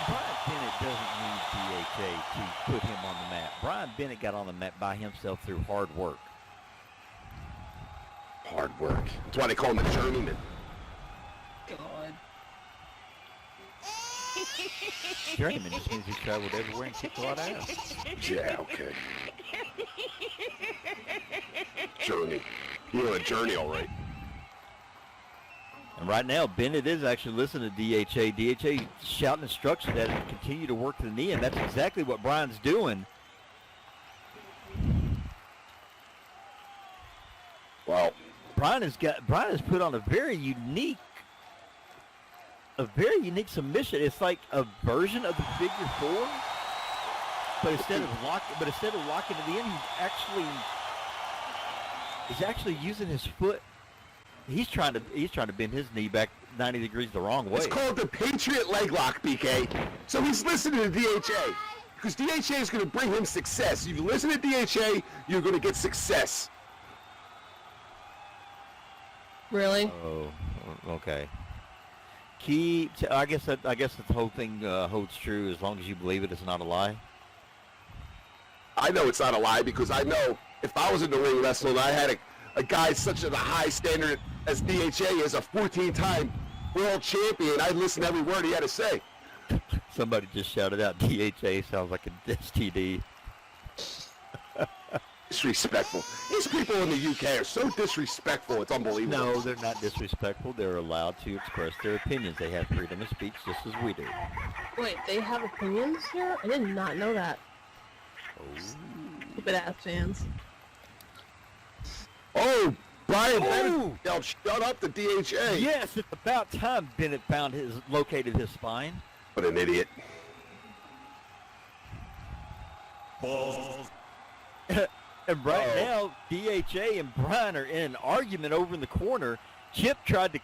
Brian Bennett doesn't need DHA to put him on the mat. Brian Bennett got on the mat by himself through hard work. Hard work. That's why they call him a journeyman. God. Journeyman just means he traveled everywhere and kicked a lot of ass. Yeah, okay. Journey. You're on a journey, all right. And right now, Bennett is actually listening to DHA. DHA shouting instructions at him to continue to work the knee, and that's exactly what Brian's doing. Well, Brian has put on a very unique submission. It's like a version of the figure four, but instead of locking it in, he's actually using his foot. He's trying to bend his knee back 90 degrees the wrong way. it's called the Patriot Leg Lock, BK. So he's listening to DHA because DHA is going to bring him success. If you listen to DHA, you're going to get success. Really? Oh, okay. I guess that the whole thing holds true as long as you believe it. It's not a lie. I know it's not a lie because I know if I was in the ring wrestling, I had a guy such a high standard as DHA as a 14-time world champion, I'd listen to every word he had to say. Somebody just shouted out DHA sounds like a STD. Disrespectful. These people in the UK are so disrespectful, it's unbelievable. No, they're not disrespectful. They're allowed to express their opinions. They have freedom of speech just as we do. Wait, they have opinions here? I did not know that. Stupid ass fans. Oh, Brian Bennett yelled, shut up to DHA. Yes, it's about time Bennett located his spine. What an idiot. And right now, DHA and Brian are in an argument over in the corner. Chip tried to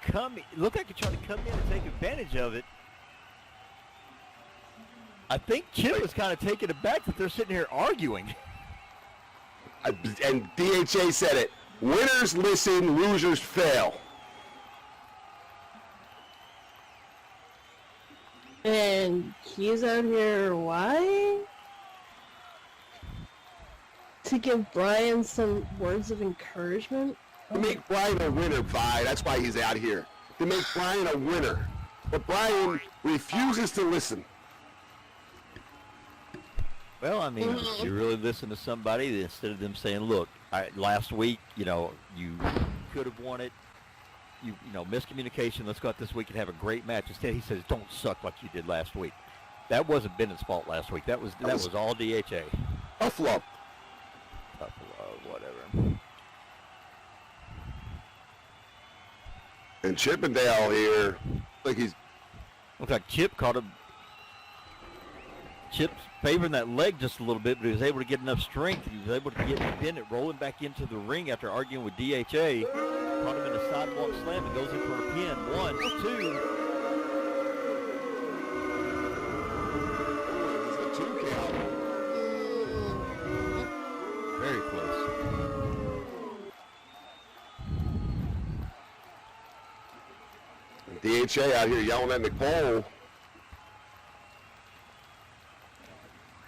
looked like he tried to come in and take advantage of it. I think Chip was kind of taken aback that they're sitting here arguing. And DHA said it. Winners listen, losers fail. And he's out here, why? To give Brian some words of encouragement? To make Brian a winner, Vi. That's why he's out here. To make Brian a winner. But Brian refuses to listen. Well, I mean, you really listen to somebody instead of them saying, look, last week, you could have won it. Miscommunication. Let's go out this week and have a great match. Instead, he says, don't suck like you did last week. That wasn't Bennett's fault last week. That was all DHA. Buffalo. Whatever. And Chippendale here, looks like Chip caught him. Chip's favoring that leg just a little bit, but he was able to get enough strength. He was able to get Bennett rolling back into the ring after arguing with DHA. Caught him in a sidewalk slam and goes in for a pin. 1, 2. Very close. DHA out here yelling at Nicole.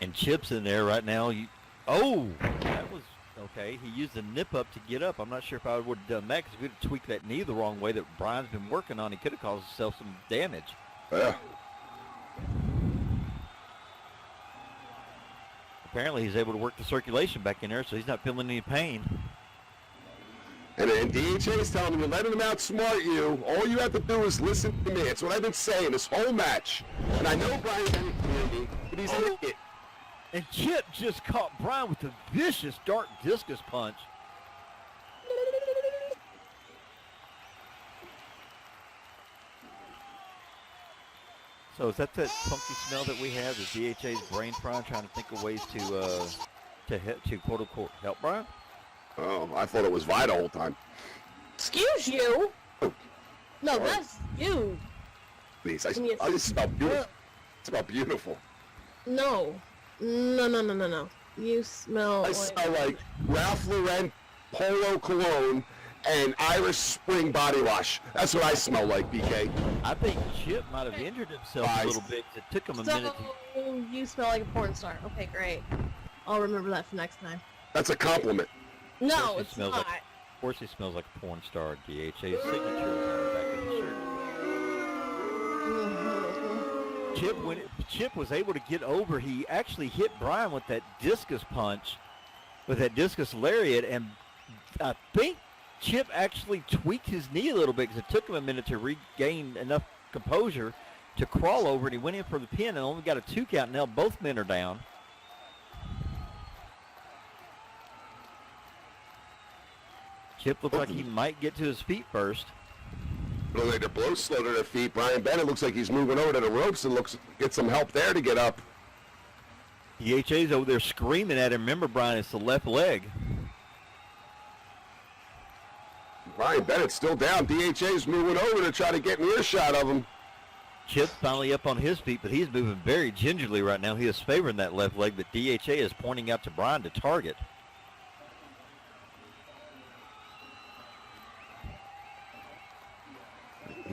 And Chip's in there right now. That was okay. He used the nip up to get up. I'm not sure if I would have done that because if we'd have tweaked that knee the wrong way that Brian's been working on, he could have caused himself some damage. Yeah. Apparently he's able to work the circulation back in there, so he's not feeling any pain. And DHA is telling him, letting him outsmart you. All you have to do is listen to me. It's what I've been saying this whole match. And I know Brian Bennett can hear me, but he's an idiot. And Chip just caught Brian with a vicious dark discus punch. So is that funky smell that we have? Is DHA's brain frying, trying to think of ways to quote unquote help Brian? Oh, I thought it was Vi the whole time. Excuse you? No, that's you. Please, I just smell beautiful. It smells beautiful. No. No. You smell I smell like Ralph Lauren Polo Cologne and Irish Spring Body Wash. That's what I smell like, BK. I think Chip might have injured himself a little bit. It took him a minute to... So, you smell like a porn star. Okay, great. I'll remember that for next time. That's a compliment. No, He it's smells not. like, of course he smells like a porn star. DHA's signature is on the back of his shirt. Chip was able to get over. He actually hit Brian with that discus punch, with that discus lariat, and I think Chip actually tweaked his knee a little bit because it took him a minute to regain enough composure to crawl over, and he went in for the pin and only got a 2 count. Now both men are down. Chip looks like he might get to his feet first. Looks like they're both slow to their feet. Brian Bennett looks like he's moving over to the ropes and get some help there to get up. DHA's over there screaming at him. Remember, Brian, it's the left leg. Brian Bennett's still down. DHA's moving over to try to get an earshot of him. Chip's finally up on his feet, but he's moving very gingerly right now. He is favoring that left leg, but DHA is pointing out to Brian to target.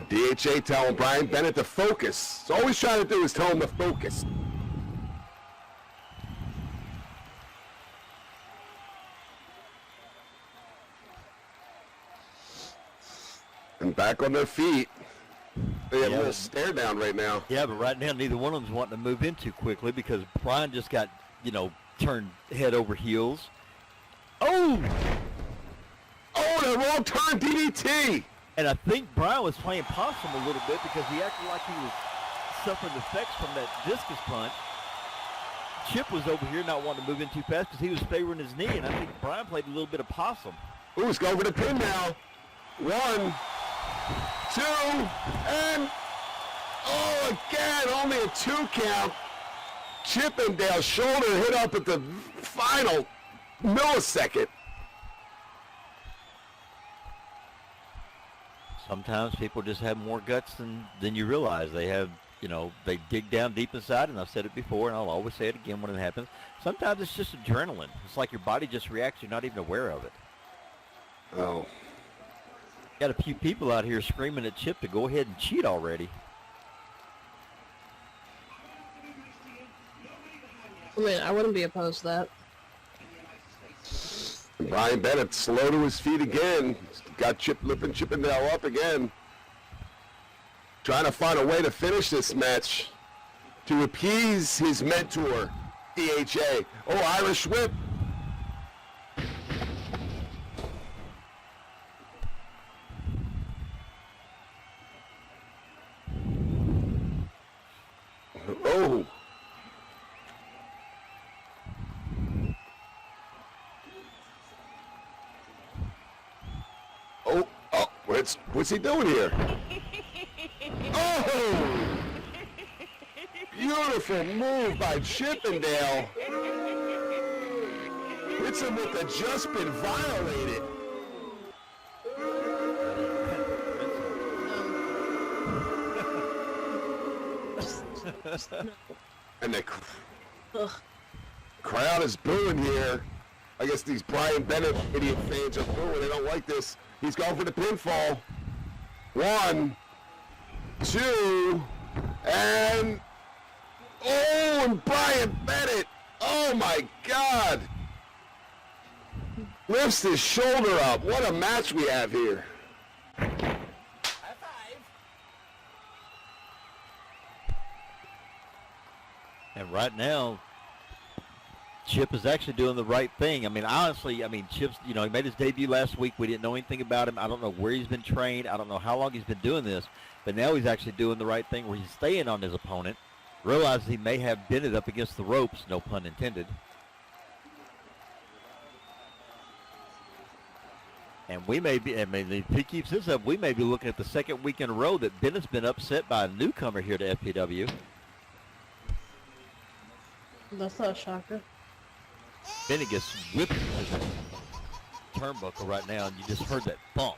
DHA telling Brian Bennett to focus. So all he's trying to do is tell him to focus. And back on their feet. They have a little stare down right now. Yeah, but right now neither one of them's wanting to move in too quickly because Brian just got, turned head over heels. Oh! Oh, the wrong turn DDT! And I think Brian was playing possum a little bit because he acted like he was suffering the effects from that discus punch. Chip was over here not wanting to move in too fast because he was favoring his knee, and I think Brian played a little bit of possum. Ooh, let's go for the pin now. 1, 2, and again, only a 2 count. Chippendale shoulder hit up at the final millisecond. Sometimes people just have more guts than you realize. They have, they dig down deep inside, and I've said it before, and I'll always say it again when it happens. Sometimes it's just adrenaline. It's like your body just reacts. You're not even aware of it. Oh. Got a few people out here screaming at Chip to go ahead and cheat already. I mean, I wouldn't be opposed to that. Brian Bennett slow to his feet again. Got Chippendale up again. Trying to find a way to finish this match. To appease his mentor, DHA. Oh, Irish whip. Oh. What's he doing here? Oh! Beautiful move by Chippendale. Hits him with the just been violated. And the crowd is booing here. I guess these Brian Bennett idiot fans are booing. They don't like this. He's going for the pinfall. 1, 2, and and Brian Bennett. Oh my God. Lifts his shoulder up. What a match we have here. And right now, Chip is actually doing the right thing. I mean, honestly, Chip's, he made his debut last week. We didn't know anything about him. I don't know where he's been trained. I don't know how long he's been doing this. But now he's actually doing the right thing where he's staying on his opponent. Realizes he may have bent it up against the ropes, no pun intended. And we may be, if he keeps this up, we may be looking at the second week in a row that Bennett's been upset by a newcomer here to FPW. That's not a shocker. Bennett gets whipped with the turnbuckle right now, and you just heard that bump.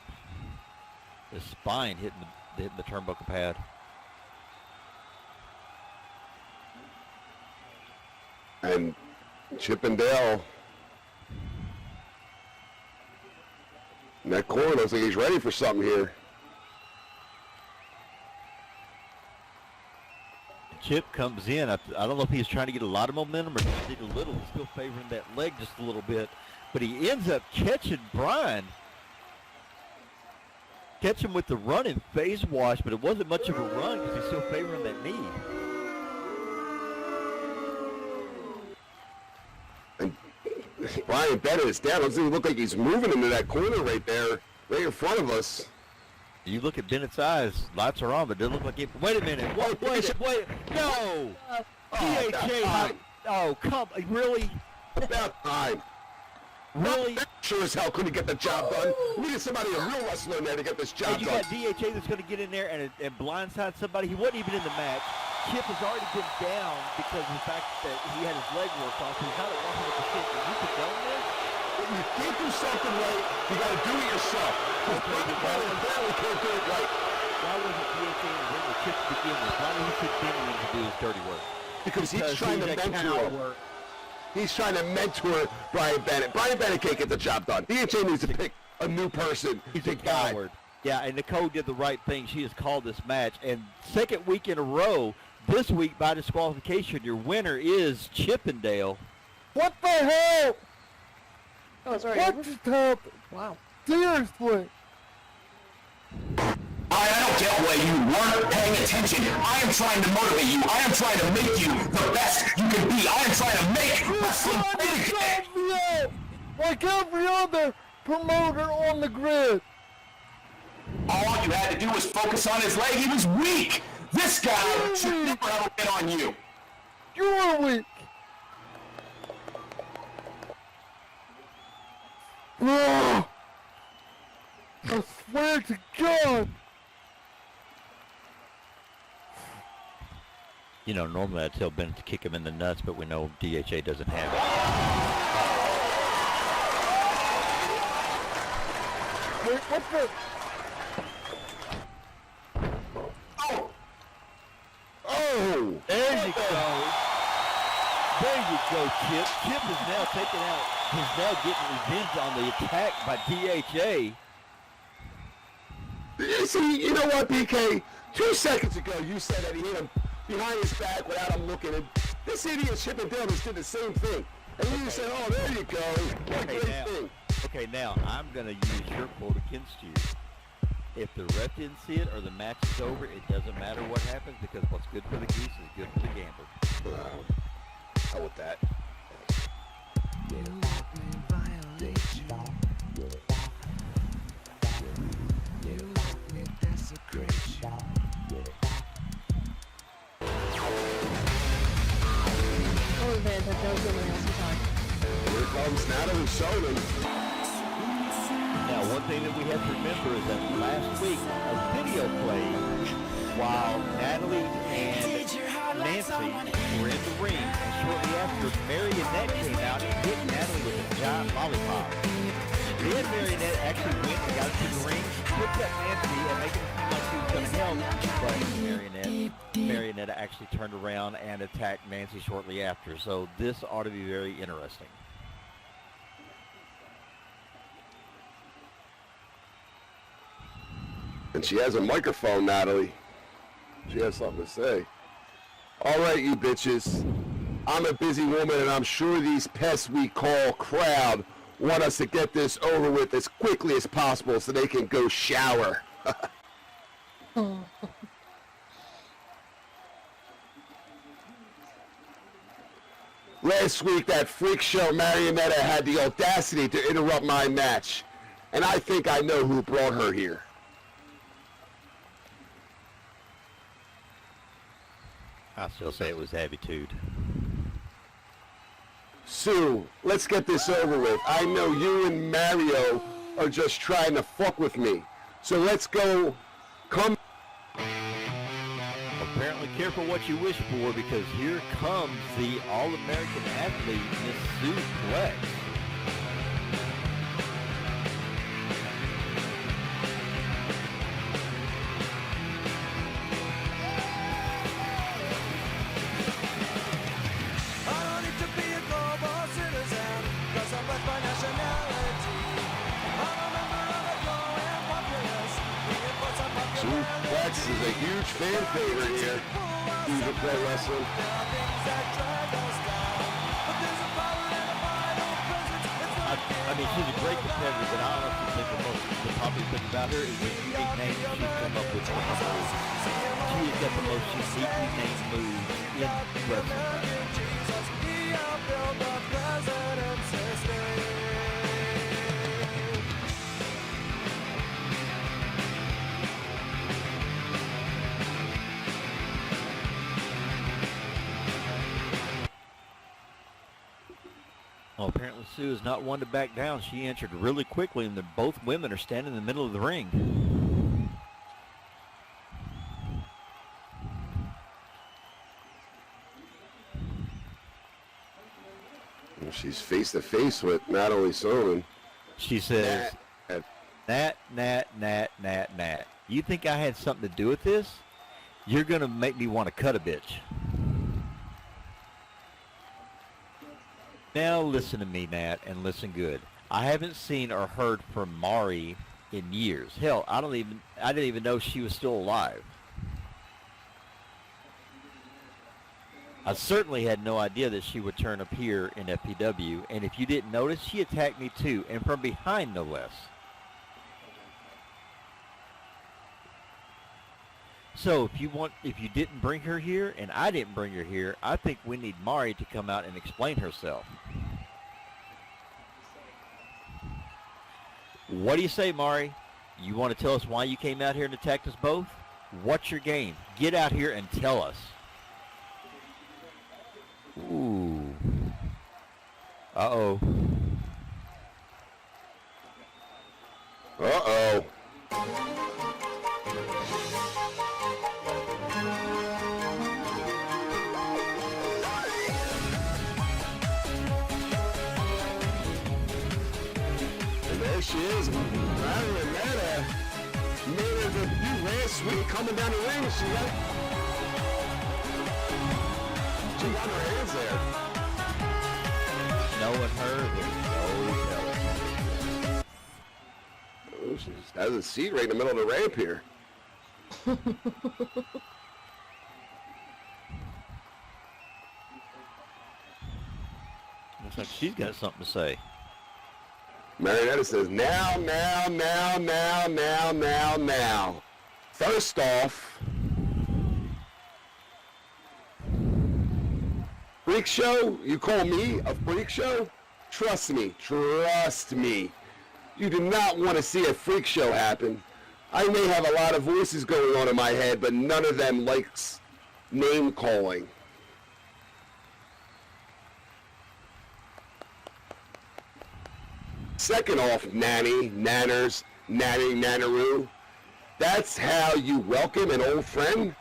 His spine hitting the turnbuckle pad. And Chippendale And that corner looks like he's ready for something here. Chip comes in. I don't know if he's trying to get a lot of momentum or just need a little. He's still favoring that leg just a little bit. But he ends up catching Brian. Catch him with the running phase wash, but it wasn't much of a run because he's still favoring that knee. And Brian Bennett is down. It doesn't even look like he's moving into that corner right there, right in front of us. You look at Bennett's eyes, lights are on, but it doesn't look like it. Wait a minute. Wait. No! DHA. Oh, come. Really? About time. Really? Sure as hell couldn't get the job done. We need somebody, a real wrestler in there to get this job And you done. got DHA that's going to get in there and blindside somebody. He wasn't even in the match. Chip has already been down because of the fact that he had his leg worked off, so he's not at 100%. Is you condone this? If you can't do something right, you got to do it yourself. Apparently can't do it right. Why wasn't DHA in the ring with Chip to begin with? Why did he pick Benjamin to do his dirty work? Because he's trying to he's a mentor him. coward. He's trying to mentor Brian Bennett. Brian Bennett can't get the job done. DHA needs to pick a new person. He's a coward. Yeah, and Nicole did the right thing. She has called this match. And second week in a row, this week by disqualification, your winner is Chippendale. What the hell? Oh, it's already What over? just happened? Wow. Seriously. I don't get why you weren't paying attention. I am trying to motivate you. I am trying to make you the best you can be. I am trying to make wrestling great again. Like every other promoter on the grid. All you had to do was focus on his leg. He was weak. This guy should never have a win on you. You're weak. Ugh. I swear to God. You know, normally I'd tell Bennett to kick him in the nuts, but we know DHA doesn't have it. Wait, what the? Oh! There you go. There you go, Chip. Chip is now taking out, he's now getting revenge on the attack by DHA. See, you know what, BK? 2 seconds ago, you said that he hit him behind his back without him looking. And this idiot Chippendale just did the same thing. And you said, oh, there you go. What a great thing. Okay, now I'm going to use your quote against you. If the ref didn't see it or the match is over, it doesn't matter what happens because what's good for the goose is good for the gander. How with that? Oh, man, that was somebody else's time. Here comes Natalie Sonnen. Now, one thing that we have to remember is that last week a video played while Natalie and Nancy were in the ring, and shortly after, Marionette came out and hit Natalie with a giant lollipop. Then Marionette actually went and got to the ring, picked up Nancy and make it seem like she was going to help, but Marionette actually turned around and attacked Nancy shortly after. So this ought to be very interesting. And she has a microphone, Natalie. She has something to say. All right, you bitches. I'm a busy woman, and I'm sure these pests we call crowd want us to get this over with as quickly as possible so they can go shower. Last week, that freak show Marionette had the audacity to interrupt my match. And I think I know who brought her here. I still say it was Habitude. Sue, let's get this over with. I know you and Mario are just trying to fuck with me. So let's go. Come. Apparently careful what you wish for, because here comes the All-American athlete, Miss Sue Flex. I don't need to be a global citizen, cause I'm left by nationality. I'm a member of a Flex is a huge fan favorite here. Diva Pro Wrestling. I mean, she's a great competitor, but I honestly think the popular thing about her is the unique name she's come up with for her moves. She has got the most uniquely named moves in wrestling. Well, apparently Sue is not one to back down. She entered really quickly, and both women are standing in the middle of the ring. Well, she's face to face with Natalie Sonnen. She says, Nat. You think I had something to do with this? You're going to make me want to cut a bitch. Now listen to me, Nat, and listen good. I haven't seen or heard from Mari in years. Hell, I didn't even know she was still alive. I certainly had no idea that she would turn up here in FPW, and if you didn't notice, she attacked me too, and from behind no less. So if you didn't bring her here, and I didn't bring her here, I think we need Mari to come out and explain herself. What do you say, Mari? You want to tell us why you came out here and attacked us both? What's your game? Get out here and tell us. Ooh. Uh-oh. Uh-oh. And there she is. Madeline Meta made her debut last week coming down the ring. She got her hands there. Knowing her, there's no telling. Oh, she just has a seat right in the middle of the ramp here. Looks like she's got something to say. Marietta says, now. First off, freak show? You call me a freak show? Trust me. You do not want to see a freak show happen. I may have a lot of voices going on in my head, but none of them likes name calling. Second off, nanners, nanaroo. That's how you welcome an old friend?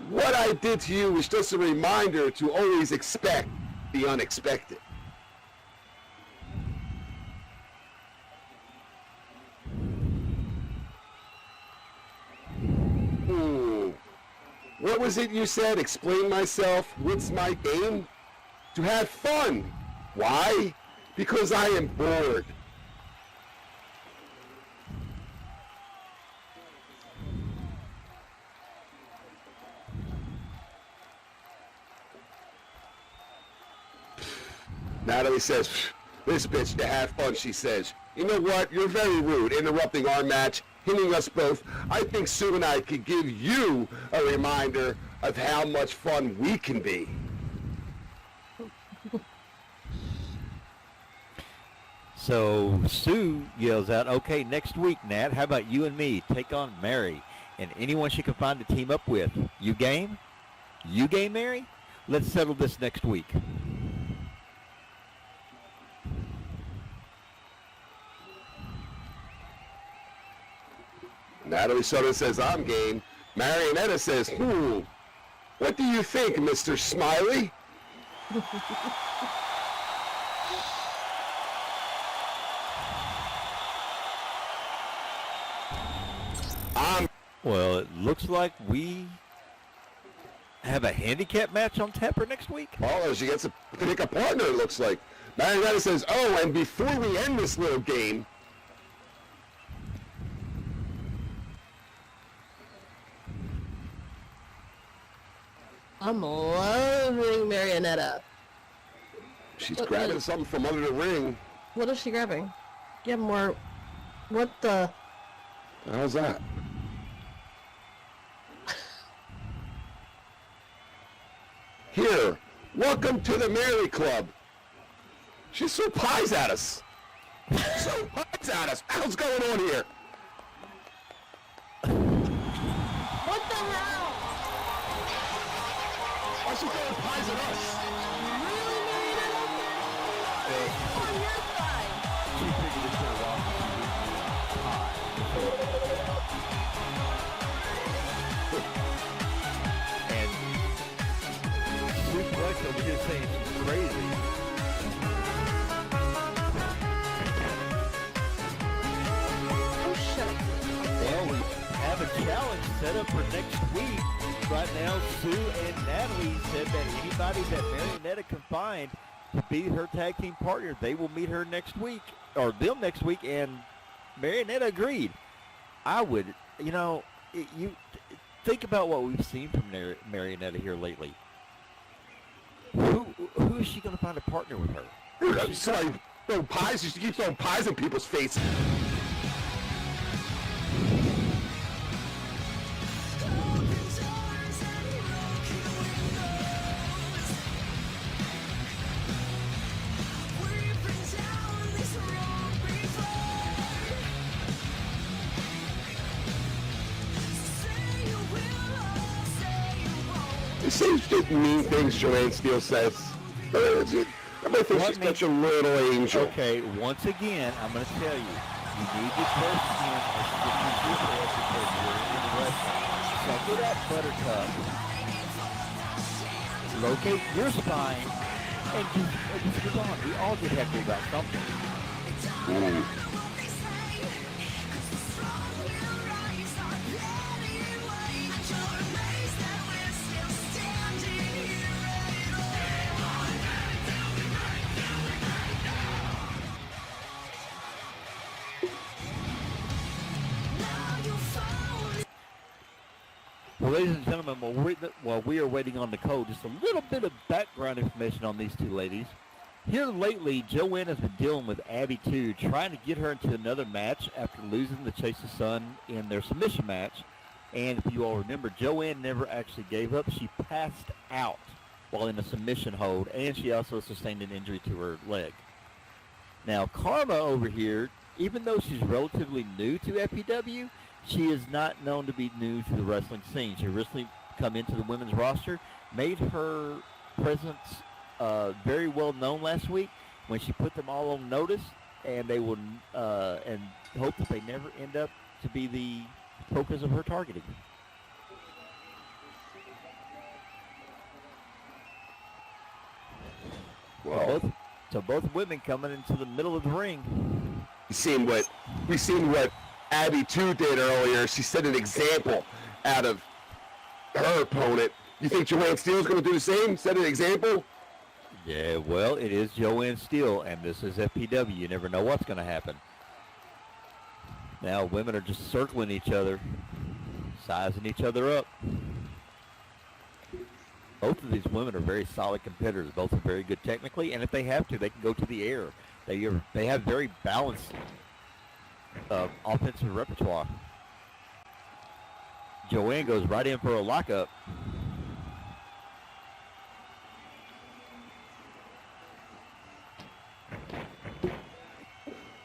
What I did to you was just a reminder to always expect the unexpected. What was it you said? Explain myself. What's my game? To have fun. Why? Because I am bored. Natalie says, this bitch to have fun, she says. You know what? You're very rude, interrupting our match, hitting us both. I think Sue and I could give you a reminder of how much fun we can be. So Sue yells out, okay, next week, Nat, how about you and me take on Mary and anyone she can find to team up with? You game? You game, Mary? Let's settle this next week. Natalie Sonnen says, I'm game. Marionetta says, what do you think, Mr. Smiley? Well, it looks like we have a handicap match on Tapper next week. Oh, she gets to pick a partner, it looks like. Marionetta says, oh, and before we end this little game, I'm loving Marionetta. She's What- grabbing what- something from under the ring. What is she grabbing? Get more. What the? How's that? Here, welcome to the Mary Club. She threw pies at us. She threw pies at us. What's going on here? What the hell? Why is she throwing pies at us? Really, Marionetta? On your side. She figured it's going to walk. And Suplex over here saying she's crazy. Oh, shut up. Well, we have a challenge set up for next week. Right now, Sue and Natalie said that anybody that Marionetta can find to be her tag team partner, they will meet her next week, or them next week, and Marionetta agreed. I would, you think about what we've seen from Marionetta here lately. Who is she going to find a partner with her? She's like throwing pies. She keeps throwing pies in people's faces. It seems to mean things Joanne Steele says. I think she's such a little angel. Okay, once again, I'm going to tell you, you need to trust him as quickly as you can because you're in the wrestling. Suck it up, Buttercup. Locate your spine and just get on. We all get happy about something. Well, ladies and gentlemen, while we are waiting on Nicole, just a little bit of background information on these two ladies. Here lately, Joanne has been dealing with Abby 2, trying to get her into another match after losing the Chase the Sun in their submission match. And if you all remember, Joanne never actually gave up. She passed out while in a submission hold, and she also sustained an injury to her leg. Now, Karma over here, even though she's relatively new to FPW, she is not known to be new to the wrestling scene. She recently come into the women's roster, made her presence very well known last week when she put them all on notice, and they will and hope that they never end up to be the focus of her targeting. Well, So both women coming into the middle of the ring. we've seen what Abby 2 did earlier. She set an example out of her opponent. You think Joanne Steele's going to do the same? Set an example? Yeah, well, it is Joanne Steele, and this is FPW. You never know what's going to happen. Now, women are just circling each other, sizing each other up. Both of these women are very solid competitors. Both are very good technically, and if they have to, they can go to the air. They have very balanced offensive repertoire. Joanne goes right in for a lockup.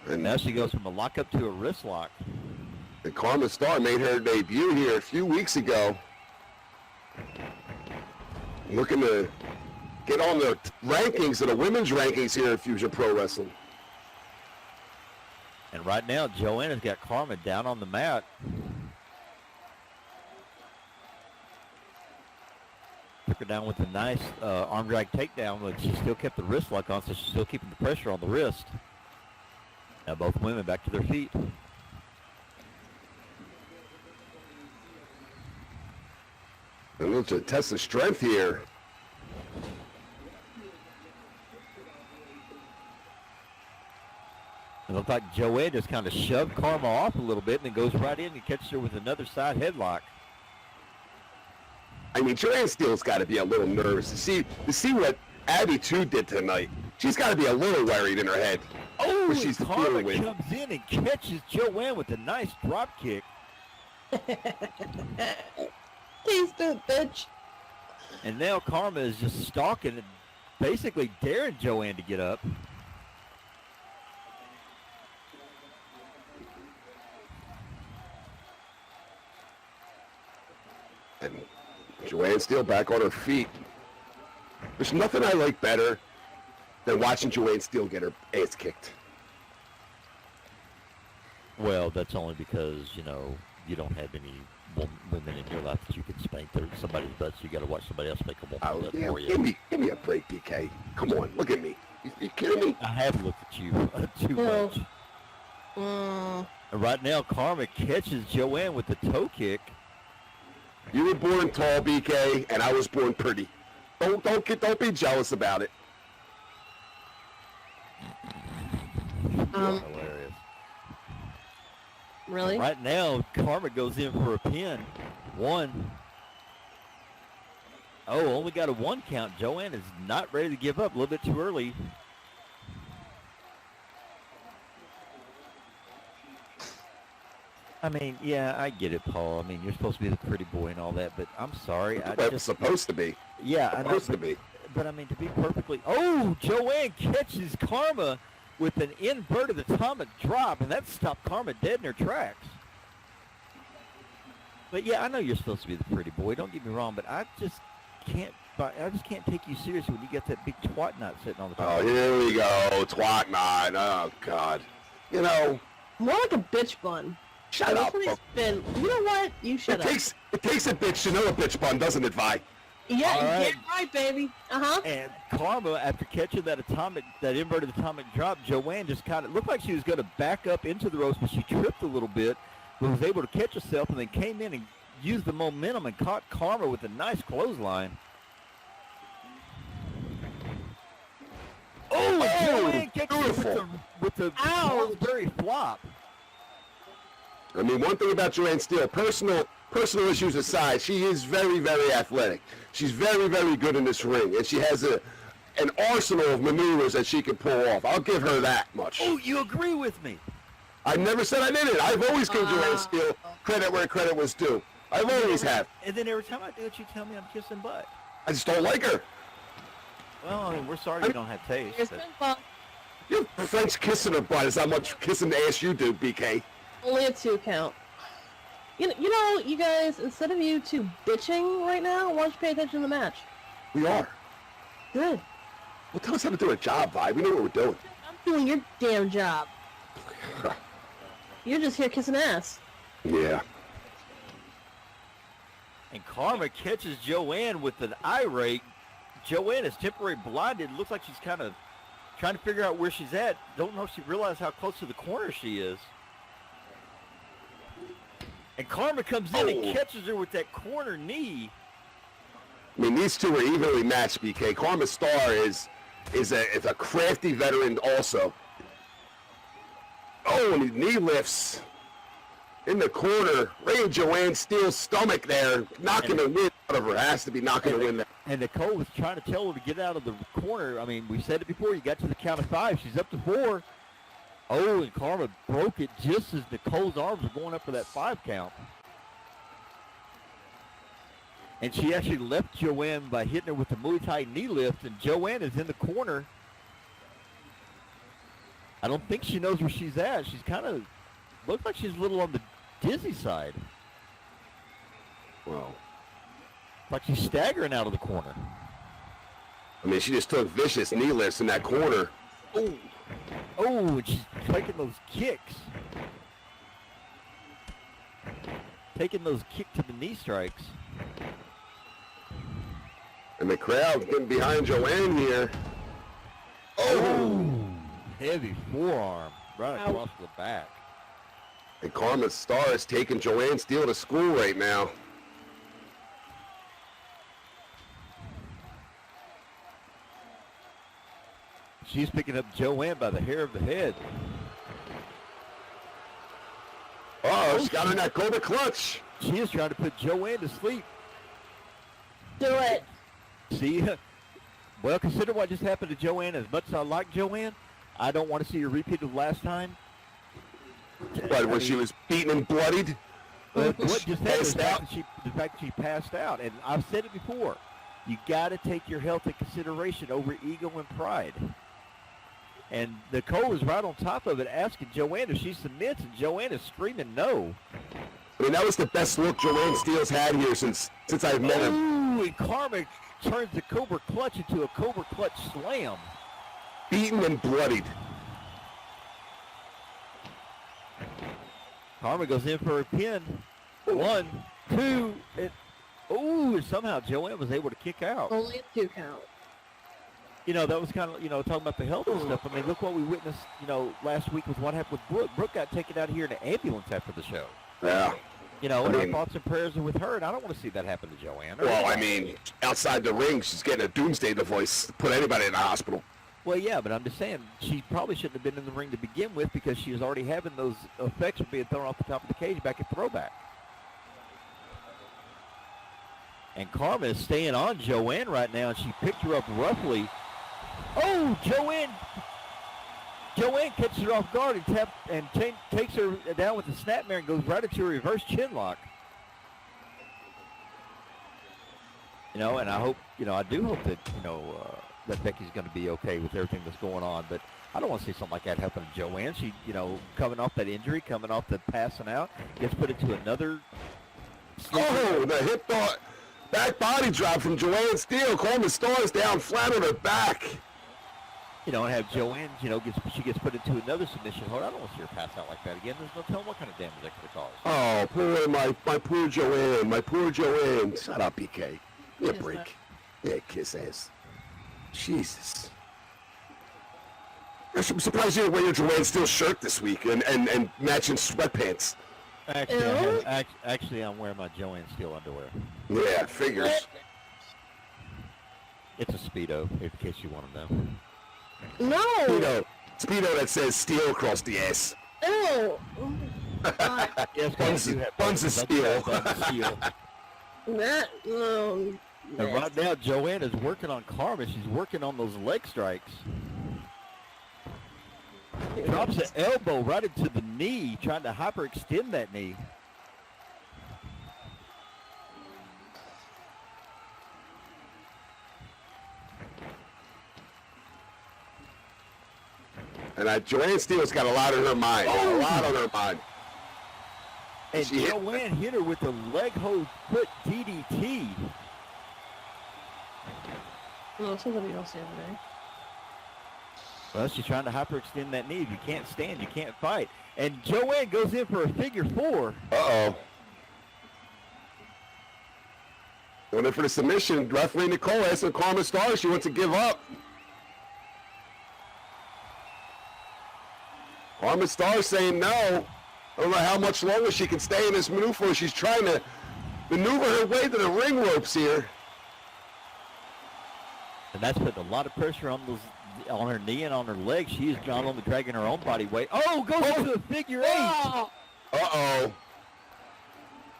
And Now she goes from a lockup to a wrist lock. And Karma Star made her debut here a few weeks ago. Looking to get on the rankings, of the women's rankings here at Fusion Pro Wrestling. And right now, Joanne has got Karma down on the mat. Took her down with a nice arm drag takedown, but she still kept the wrist lock on, so she's still keeping the pressure on the wrist. Now both women back to their feet. A little to test the strength here. It looked like Joanne just kind of shoved Karma off a little bit and then goes right in and catches her with another side headlock. I mean, Joanne Steele's got to be a little nervous to see what Abby 2 did tonight. She's got to be a little worried in her head. Oh, what she's Karma dealing with. comes in and catches Joanne with a nice drop kick. Taste it, bitch. And now Karma is just stalking and basically daring Joanne to get up. And Joanne Steele back on her feet. There's nothing I like better than watching Joanne Steele get her ass kicked. Well, that's only because, you know, you don't have any women in your life that you can spank. There's somebody's butt, so you got to watch somebody else spank a woman Oh, butt yeah, for you. give me a break, BK. Come on, look at me. You kidding me? I have looked at you too No. much. And right now, Karma catches Joanne with the toe kick. You were born tall, BK, and I was born pretty. Don't be jealous about it. Hilarious. Really? Right now, Karma goes in for a pin. 1. Oh, only got a 1 count. Joanne is not ready to give up. A little bit too early. I mean, yeah, I get it, Paul. I mean, you're supposed to be the pretty boy and all that, but I'm sorry. It's supposed to be. Yeah, I know. Supposed to be. But I mean, to be perfectly... Oh, Joanne catches Karma with an inverted atomic drop, and that stopped Karma dead in her tracks. But yeah, I know you're supposed to be the pretty boy. Don't get me wrong, but I just can't take you seriously when you get that big twat knot sitting on the top. Oh, here we go, twat knot. Oh, God. You know... More like a bitch bun. Shut That's up. what it's been. You know what? You shut It up. takes a bitch to know a bitch bun, doesn't it, Vi? Yeah, All right. yeah, right, baby. Uh-huh. And Karma, after catching that inverted atomic drop, Joanne just kind of looked like she was going to back up into the ropes, but she tripped a little bit, but was able to catch herself, and then came in and used the momentum and caught Karma with a nice clothesline. Oh, Joanne catches her with the Salisbury flop. I mean, one thing about Joanne Steele, personal issues aside, she is very, very athletic. She's very, very good in this ring, and she has an arsenal of maneuvers that she can pull off. I'll give her that much. Oh, you agree with me? I never said I didn't. I've always given Joanne Steele credit where credit was due. I've always have. And then every time I do it, you tell me I'm kissing butt. I just don't like her. Well, I mean, we're sorry you don't have taste. Here's but- pinball. Your French kissing her butt is how much kissing the ass you do, BK. Only a 2 count. You know, you guys, instead of you two bitching right now, why don't you pay attention to the match? We are. Good. Well, tell us how to do a job, Vi. We know what we're doing. I'm doing your damn job. You're just here kissing ass. Yeah. And Karma catches Joanne with an eye rake. Joanne is temporarily blinded. Looks like she's kind of trying to figure out where she's at. Don't know if she realized how close to the corner she is. And Karma comes in and catches her with that corner knee. I mean, these two are evenly matched, BK. Karma Star is a crafty veteran also. Oh, and his knee lifts in the corner. Right in Joanne Steele's stomach there, knocking the wind out of her. Has to be knocking the wind out. And Nicole was trying to tell her to get out of the corner. I mean, we said it before. You got to the count of 5. She's up to 4. Oh, and Karma broke it just as Nicole's arms were going up for that 5 count. And she actually left Joanne by hitting her with the Muay Thai knee lift, and Joanne is in the corner. I don't think she knows where she's at. She's kind of, looks like she's a little on the dizzy side. Well, like she's staggering out of the corner. I mean, she just took vicious knee lifts in that corner. Oh, and she's taking those kicks. Taking those kick to the knee strikes. And the crowd getting behind Joanne here. Oh! Heavy forearm right across the back. And Karma Star is taking Joanne Steele to school right now. She's picking up Joanne by the hair of the head. Oh, she got in that Cobra clutch. She is trying to put Joanne to sleep. Do it. See? Well, consider what just happened to Joanne. As much as I like Joanne, I don't want to see a repeat of last time. But when she was beaten and bloodied? What just happened is Passed out. the fact that she passed out. And I've said it before. You got to take your health into consideration over ego and pride. And Nicole was right on top of it, asking Joanne if she submits, and Joanne is screaming no. I mean, that was the best look Joanne Steele's had here since I've met him. Ooh, and Karma turns the Cobra Clutch into a Cobra Clutch slam. Beaten and bloodied. Karma goes in for a pin. 1, 2, and ooh, somehow Joanne was able to kick out. Only a 2 count. You know, that was kind of, talking about the health and stuff. I mean, look what we witnessed, last week with what happened with Brooke. Brooke got taken out here in an ambulance after the show. Yeah. And our thoughts and prayers are with her, and I don't want to see that happen to Joanne. Well, I mean, outside the ring, she's getting a doomsday device to put anybody in the hospital. Well, yeah, but I'm just saying, she probably shouldn't have been in the ring to begin with because she was already having those effects of being thrown off the top of the cage back at Throwback. And Karma is staying on Joanne right now, and she picked her up roughly. Oh, Joanne catches her off guard and takes her down with the snapmare and goes right into a reverse chin lock. And I hope, I do hope that, that Becky's going to be okay with everything that's going on. But I don't want to see something like that happen to Joanne. She, coming off that injury, coming off the passing out, gets put into another. Oh, the hip back body drop from Joanne Steele. Karma Star's down flat on her back. And have Joanne, she gets put into another submission hold. I don't want to see her pass out like that again. There's no telling what kind of damage that could cause. Oh, my poor Joanne. My poor Joanne. Shut up, BK. Give me a break. Yeah, kiss ass. Jesus. I'm surprised you didn't wear your Joanne Steele shirt this week and matching sweatpants. Actually, I'm wearing my Joanne Steele underwear. Yeah, figures. It's a Speedo, in case you want to know. No! Speedo that says Steel across the ass. Ew! Yes, Buns of Steel. No. And right now, Joanne is working on Karma. She's working on those leg strikes. Drops the elbow right into the knee, trying to hyperextend that knee. And Joanne Steele's got a lot on her mind. A lot on her mind. And Joanne hit her with the leg hold foot DDT. No, somebody else the other day. Well, she's trying to hyperextend that knee. If you can't stand, you can't fight. And Joanne goes in for a figure 4. Uh-oh. Going in for the submission. Referee Nicole asking Karma Star she wants to give up. Karma Star saying no. I don't know how much longer she can stay in this maneuver. She's trying to maneuver her way to the ring ropes here. And that's putting a lot of pressure on her knee and on her leg. She's not only dragging her own body weight. Oh, goes into a figure 8. Uh-oh.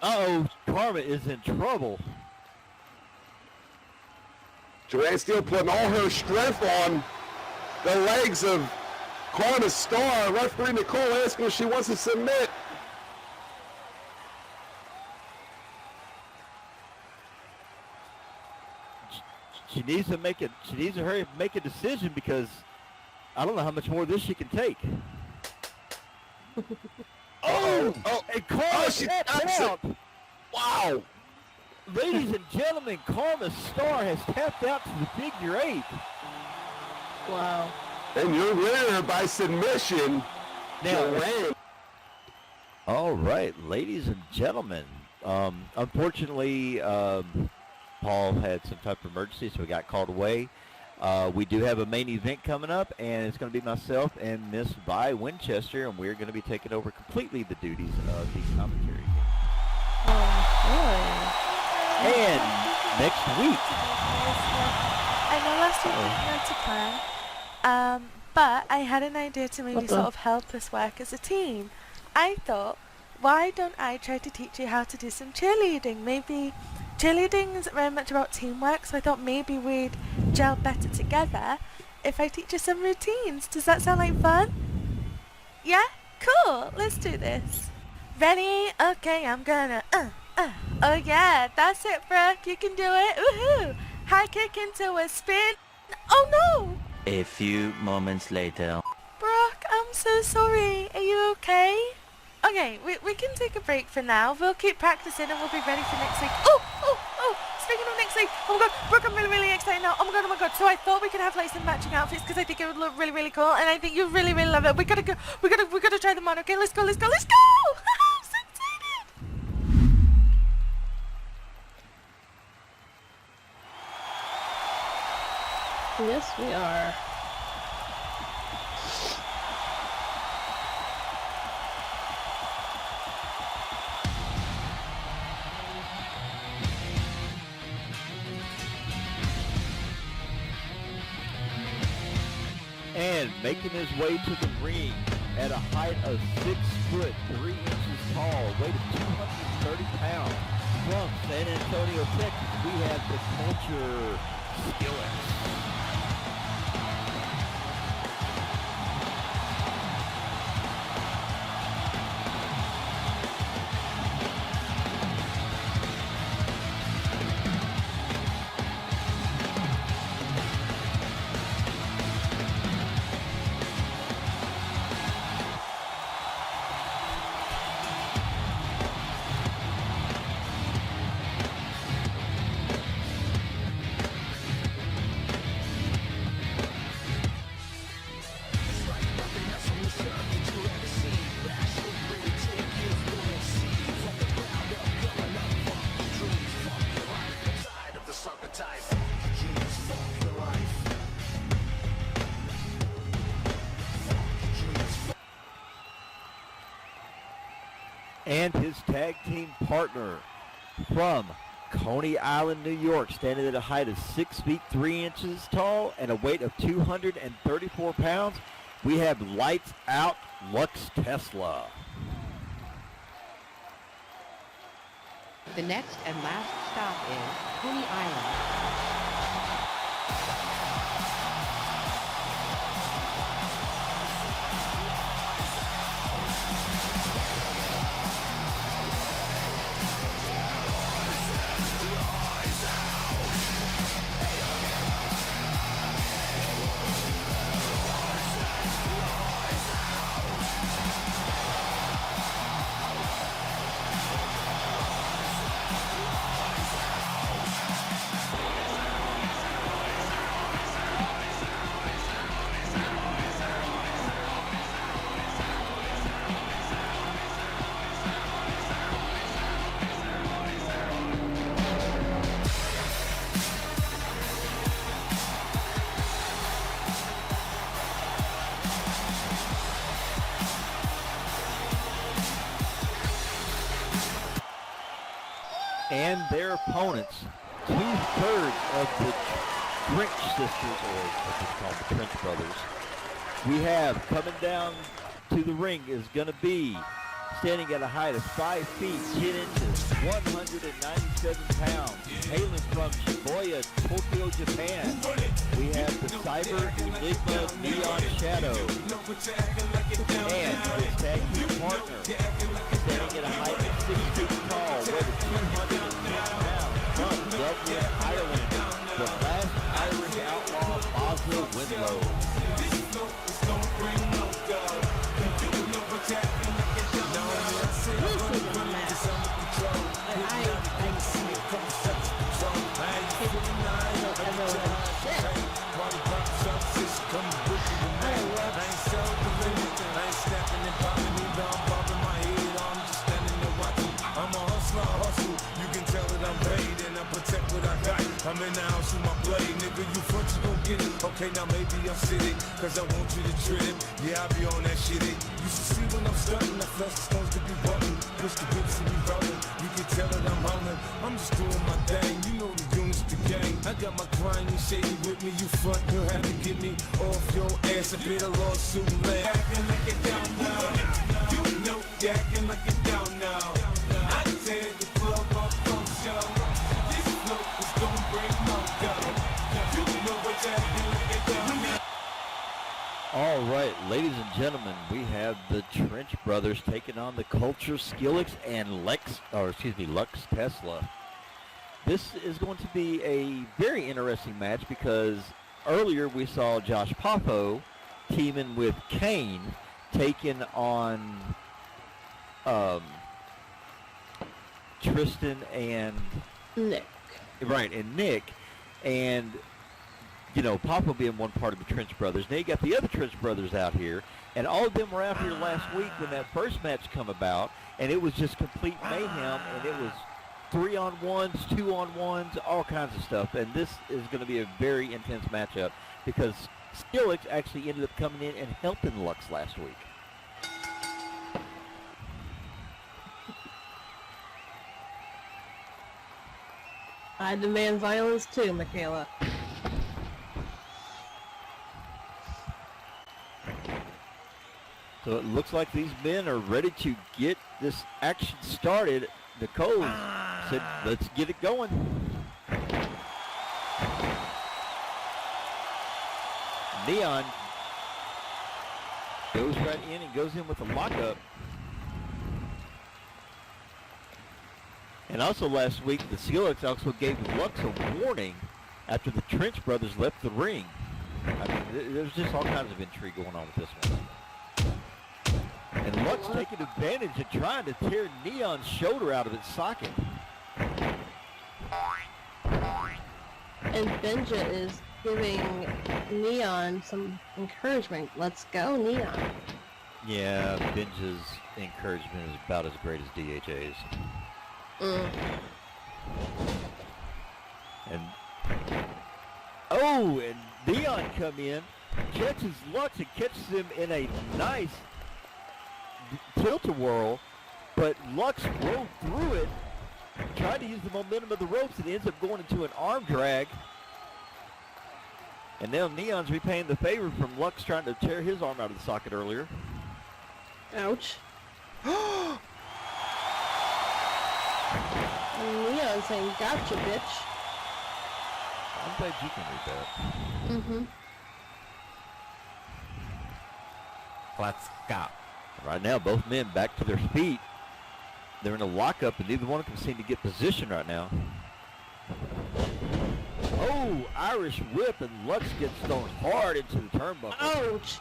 Uh-oh, Karma is in trouble. Joanne Steele putting all her strength on the legs of Karma Star. Referee Nicole asking if she wants to submit. She needs to hurry up and make a decision because I don't know how much more of this she can take. And Karma tapped out. Wow. Ladies and gentlemen, Karma Star has tapped out to the figure 8. Wow. And your winner by submission, Joanne. All right, ladies and gentlemen. Unfortunately, Paul had some type of emergency, so we got called away. We do have a main event coming up, and it's going to be myself and Miss Vi Winchester, and we're going to be taking over completely the duties of the commentary. And next week. I know last week we had to plan, but I had an idea to maybe sort of help us work as a team. I thought, why don't I try to teach you how to do some cheerleading? Maybe cheerleading isn't very much about teamwork, so I thought maybe we'd gel better together if I teach you some routines. Does that sound like fun? Yeah? Cool, let's do this. Ready? Okay, I'm gonna, Oh yeah, that's it, Brooke, you can do it, woohoo! High kick into a spin. Oh no! A few moments later. Brooke, I'm so sorry, are you okay? Okay, we can take a break for now. We'll keep practicing and we'll be ready for next week. Oh! Speaking of next week, oh my god, Brooke, I'm really excited now. Oh my god. So I thought we could have like some matching outfits because I think it would look really cool, and I think you really love it. We gotta go. We gotta try them on. Okay, let's go. I'm so excited. Yes, we are. And making his way to the ring at a height of 6 foot 3 inches tall, weight of 230 pounds, from San Antonio, Texas, we have the Culture Skillets. And his tag team partner from Coney Island, New York, standing at a height of 6 feet 3 inches tall and a weight of 234 pounds, we have Lights Out Lux Tesla. The next and last stop is Coney Island. And their opponents, 2/3 of the Trench sisters, or what they call the Trench brothers, we have coming down to the ring is going to be standing at a height of 5 feet 10 inches, 197 pounds, hailing from Shibuya, Tokyo, Japan. We have the Cyber Enigma Neon Shadow, and his tag team partner, standing at a height of 6 feet tall, weight of 210 pounds, from Dublin, Ireland, the last Irish outlaw, Basil Winlow. I'm in the house with my blade, nigga, you front, you gon' get it. Okay, now maybe I'm sitting, cause I want you to trip. Yeah, I be on that shit. You should see when I'm starting, I flex the stones to be running. Push the whips and be rolling, you can tell that I'm hungry. I'm just doing my thing, you know the units, the gang. I got my grind, you shady with me, you front, you'll have to get me off your ass. A bit of lawsuit land. Acting like it down now, you know you acting like it down now. I tear the club up from show. right, ladies and gentlemen, we have the Trench Brothers taking on the Culture Skillix and Lux Tesla. This is going to be a very interesting match because earlier we saw Josh Poffo teaming with Kane taking on Tristan and Nick. Right, and Nick. And, you know, Poffo being one part of the Trench Brothers. Now you got the other Trench Brothers out here. And all of them were out here last week when that first match come about. And it was just complete mayhem. And it was 3-on-1s, 2-on-1s, all kinds of stuff. And this is going to be a very intense matchup because Skillix actually ended up coming in and helping Lux last week. I demand violence too, Michaela. So it looks like these men are ready to get this action started. Nicole said, let's get it going. Neon goes right in and goes in with a lockup. And also last week, the Skillix also gave Lux a warning after the Trench Brothers left the ring. I mean, there's just all kinds of intrigue going on with this one. And Lux taking advantage and trying to tear Neon's shoulder out of its socket. And Benja is giving Neon some encouragement. Let's go, Neon. Yeah, Benja's encouragement is about as great as DHA's. And and Neon come in, catches Lux and catches him in a nice tilt-a-whirl, but Lux rolled through it, tried to use the momentum of the ropes, and ends up going into an arm drag. And now Neon's repaying the favor from Lux trying to tear his arm out of the socket earlier. Ouch. Neon saying, gotcha, bitch. I'm glad you can read that. Mm-hmm. Let's go. Right now, both men back to their feet. They're in a lockup, and neither one of them seem to get position right now. Oh, Irish whip, and Lux gets thrown hard into the turnbuckle. Ouch!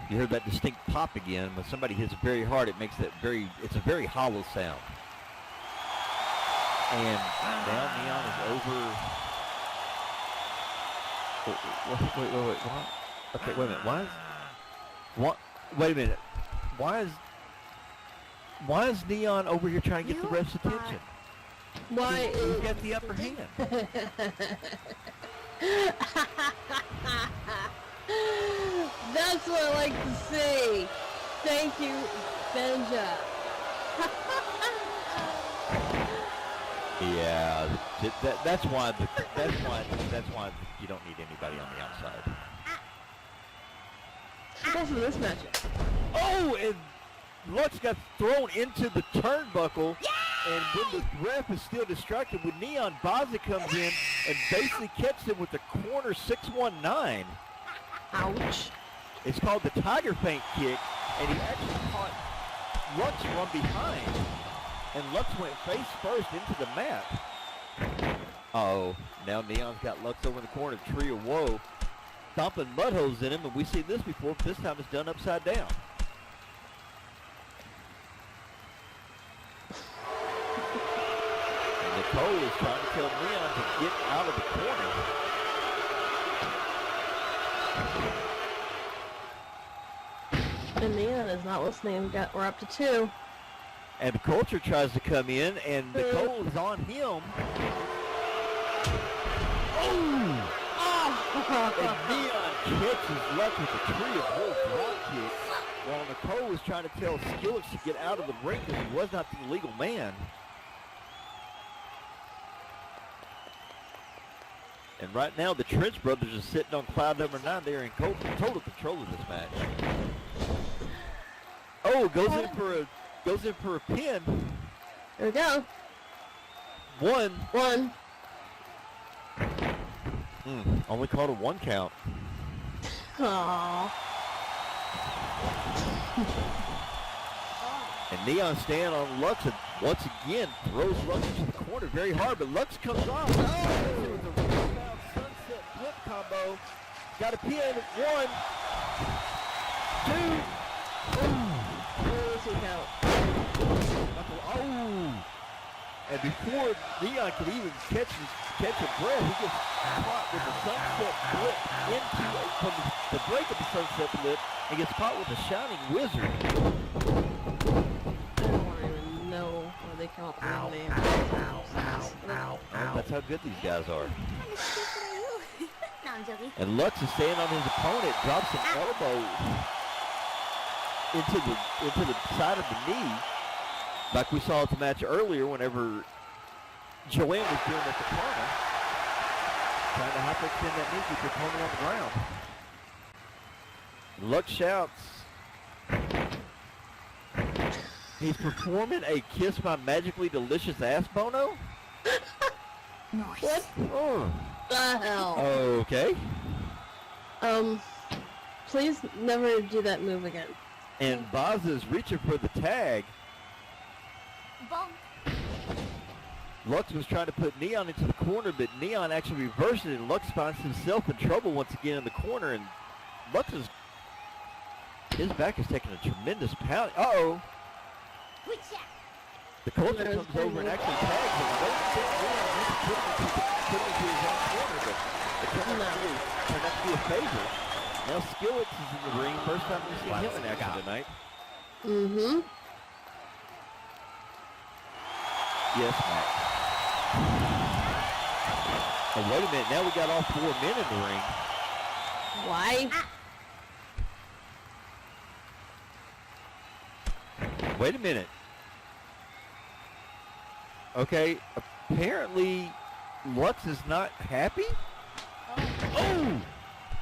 You heard that distinct pop again. When somebody hits very hard, it makes that it's a very hollow sound. And now Neon is over. Wait, what? Okay, wait a minute. Wait a minute. Why is Neon over here trying to get the ref's attention? Why He's got the upper hand. That's what I like to see. Thank you, Benja. Yeah, that's why you don't need anybody on the outside. Go for this matchup. Oh, and Lux got thrown into the turnbuckle, and when the ref is still distracted, when Neon Baza comes in and basically catches him with the corner 619. Ouch. It's called the Tiger Feint kick, and he actually caught Lux from behind, and Lux went face first into the mat. Uh-oh, now Neon's got Lux over in the corner, Tree of Woe, stomping mud holes in him, and we've seen this before, but this time it's done upside down. And Nicole is trying to tell Neon to get out of the corner. And Neon is not listening. We're up to 2. And the Culture tries to come in, and Nicole is on him. Oh! And Neon catches Lux with a Tree of Woe drop kick, while Nicole was trying to tell Skillix to get out of the ring because he was not the illegal man. And right now, the Trench Brothers are sitting on cloud number 9. They're in total control of this match. Oh, goes in for a pin. There we go. One. One. Only called a 1 count. Aww. And Neon staying on Lux and once again throws Lux into the corner very hard, but Lux comes off. Oh, it was a rebound sunset flip combo. Got a pin. 1, 2. Where does he count? Oh! And before Neon could even catch a breath, he gets caught with a sunset flip from the break of the sunset flip and gets caught with a shining wizard. I don't want to even know where they come up with their name. Oh, that's how good these guys are. And Lux is staying on his opponent, drops an elbow into the side of the knee, like we saw at the match earlier whenever Joanne was doing at the corner, trying to hyperextend that knee, keep your opponent on the ground. Lux shouts. He's performing a Kiss My Magically Delicious Ass Bono? What Oh. the hell? Okay. Please never do that move again. And Boz is reaching for the tag. Lux was trying to put Neon into the corner, but Neon actually reversed it, and Lux finds himself in trouble once again in the corner, and his back is taking a tremendous pound. Uh-oh. The Culture comes over and actually tags him. I don't think Neon meant to put him into his own corner, but it turned out to be a favor. Now Skillix is in the ring. First time we've seen him in action tonight. Mm-hmm. Yes, Matt. Oh, wait a minute. Now we got all 4 men in the ring. Why? Wait a minute. Okay, apparently Lux is not happy? Oh!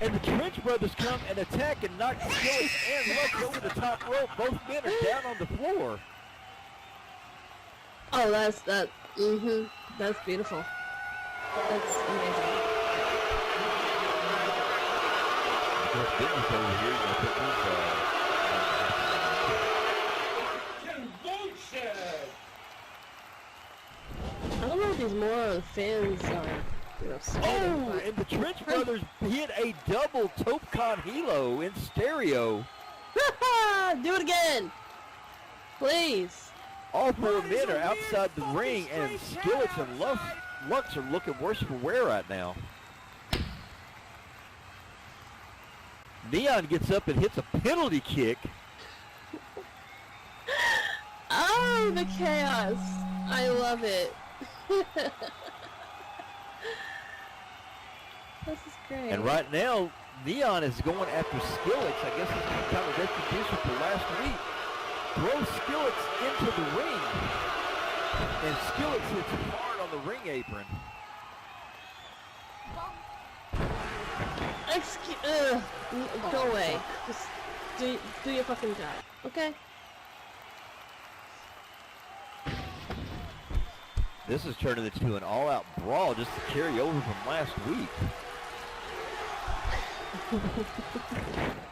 And the Trench Brothers come and attack and knock Skillix and Lux over the top rope. Both men are down on the floor. Oh, that's beautiful. That's amazing. Of course, Business over here, you know, put his, I don't know what these moron fans are. Oh, and the Trench Brothers hit a double Topcon Hilo in stereo. Do it again! Please. All 4 men are outside the ring, and Skillix and Lux are looking worse for wear right now. Neon gets up and hits a penalty kick. Oh, the chaos. I love it. This is great. And right now, Neon is going after Skillix. I guess this is kind of retribution for last week. Throws Skillix into the ring. And Skillix hits hard on the ring apron. Go away. Just do your fucking job, okay? This is turning into an all-out brawl just to carry over from last week.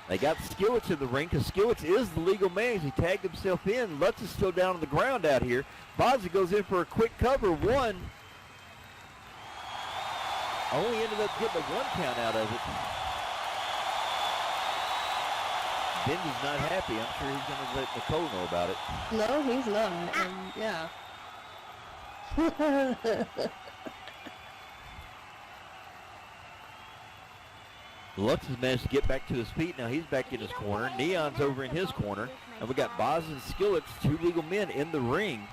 They got Skillix in the ring because Skillix is the legal man. He tagged himself in. Lutz is still down on the ground out here. Bozzy goes in for a quick cover. 1. Only ended up getting a 1 count out of it. Benji's not happy. I'm sure he's going to let Nicole know about it. No, he's not. Yeah. Lutz has managed to get back to his feet. Now he's back in his corner. Neon's over in his corner. And we got Boz and Skillix, 2 legal men, in the ring.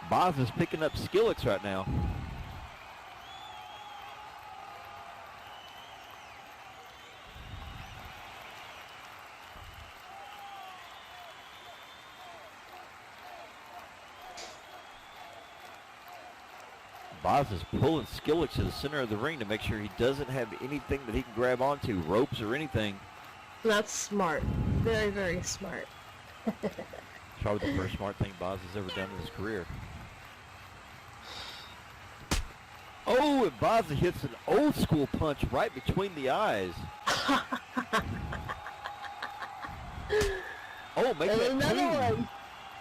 Boz is picking up Skillix right now. Boz is pulling Skillix to the center of the ring to make sure he doesn't have anything that he can grab onto, ropes or anything. That's smart. Very, very smart. Probably the first smart thing Boz has ever done in his career. Oh, and Boz hits an old school punch right between the eyes. Oh, make And that another two. one.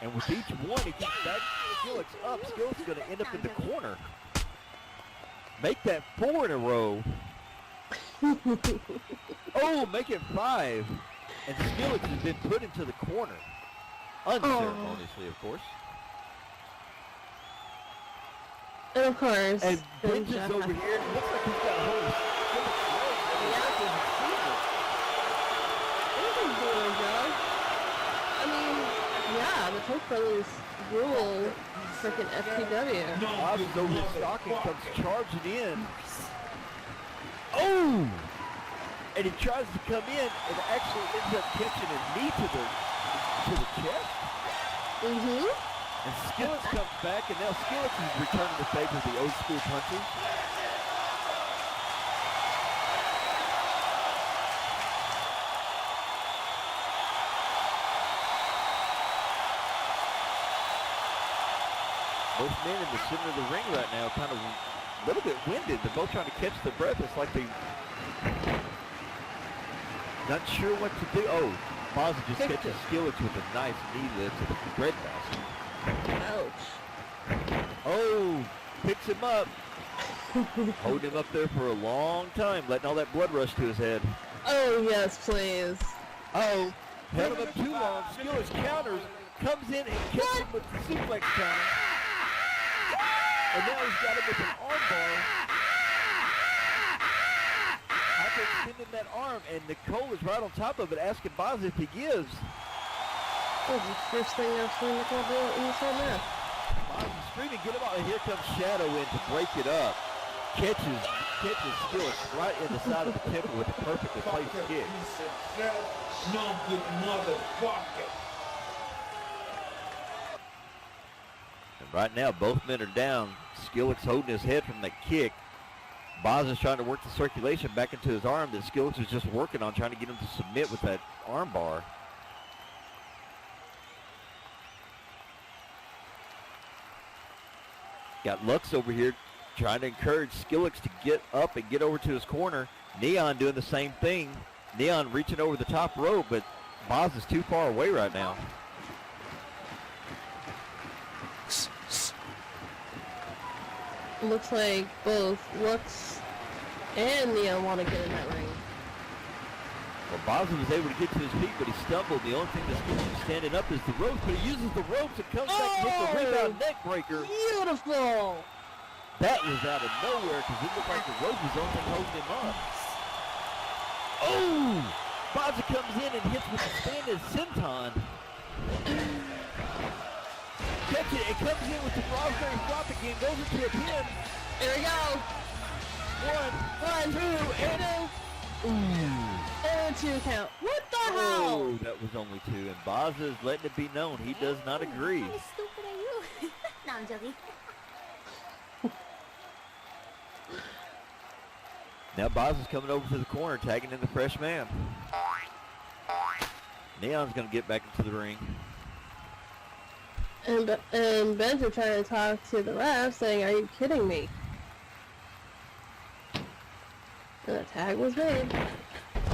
And with each one, he keeps back Skillix up. Skillix is going to end up in the corner. Make that 4 in a row. Oh, make it 5. And Skillix has been put into the corner. Unceremoniously, of course. And of course. And Benja's over here. It looks like he's got a hold of Skillix's leg. And he doesn't see it. He's doing a job. I mean, yeah, the Koch brothers rule freaking FTW. Bob's over his stocking, comes charging in. Oh! And he tries to come in and actually ends up catching a knee to the chest. Mm-hmm. And Skillix comes back, and now Skillix is returning the favor of the old school punches. Both men in the center of the ring right now, kind of a little bit winded. They're both trying to catch their breath. It's like they not sure what to do. Oh, Baza just catches Skillix with a nice knee lift to the breadbasket. Ouch. Oh, picks him up. Holding him up there for a long time, letting all that blood rush to his head. Oh, yes, please. Oh, held him up too long. Skillix counters, comes in and catches him with the suplex counter. And now he's got him with an arm bar. Hyperextending that arm, and Nicole is right on top of it, asking Baza if he gives. Oh, the first thing I've seen Nicole do in this whole match. Baza screaming, get him out. And here comes Shadow in to break it up. Catches Skillix right in the side of the temple with a perfectly placed kick. And right now, both men are down. Skillix holding his head from that kick. Baza's trying to work the circulation back into his arm that Skillix is just working on, trying to get him to submit with that arm bar. Got Lux over here trying to encourage Skillix to get up and get over to his corner. Neon doing the same thing. Neon reaching over the top rope, but Baza's too far away right now. Looks like both Lux and Neon want to get in that ring. Well, Baza was able to get to his feet, but he stumbled. The only thing that's keeping him standing up is the ropes, but he uses the ropes and comes back and hits the rebound neck breaker. Beautiful! That was out of nowhere because it looked like the rope was the only thing holding him up. Oh! Baza comes in and hits with the standing senton. Catch it, it comes in with the raspberry flop again, goes into a pin. Here we go. One, two, and and 2 count. What the hell? Oh, that was only 2, and Baza is letting it be known he does not agree. How stupid are you? No, I'm joking. Now Baza's coming over to the corner, tagging in the fresh man. Neon's going to get back into the ring. And Benja trying to talk to the ref, saying, "Are you kidding me?" And a tag was made.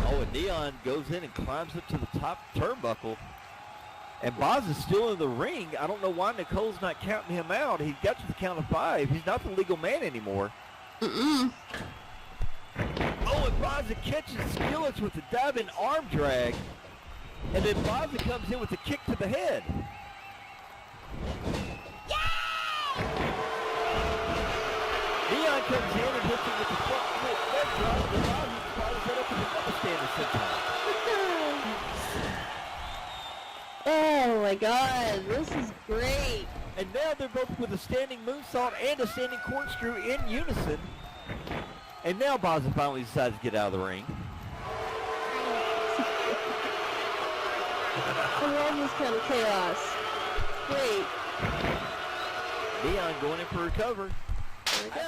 Oh, and Neon goes in and climbs up to the top turnbuckle. And Baza's still in the ring. I don't know why Nicole's not counting him out. He got to the count of 5. He's not the legal man anymore. Mm-mm. Oh, and Baza catches Skillix with the diving arm drag. And then Baza comes in with a kick to the head. Neon comes in and hits him with the front foot leg drop, and then Baza's set up with another standing senton. Oh my god, this is great. And now they're both with a standing moonsault and a standing corkscrew in unison. And now Baza finally decides to get out of the ring. I love this kind of chaos. Great. Neon going in for a cover. There we go.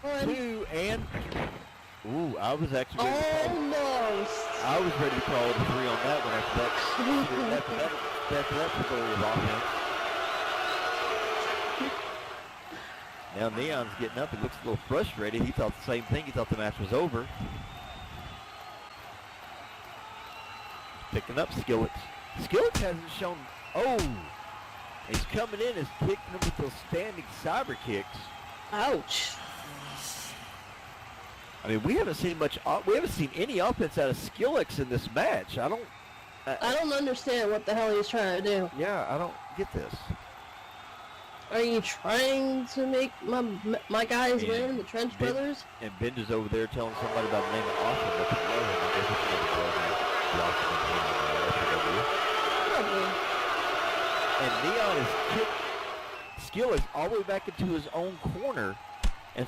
One, 2, and... Ooh, I was actually ready to call. Almost. I was ready to call it a 3 on that one after that flurry of offense. Now Neon's getting up. He looks a little frustrated. He thought the same thing. He thought the match was over. Picking up Skillets. Skillets hasn't shown. Oh, he's coming in and kicking him with those standing cyber kicks. Ouch. I mean, we haven't seen much. We haven't seen any offense out of Skillets in this match. I don't understand what the hell he's trying to do. Yeah, I don't get this. Are you trying to make my guys win, the Trench Brothers? And Bender's over there telling somebody about the name of Austin that's below him. I guess it's going to go and Neon is kicked Skillets all the way back into his own corner. And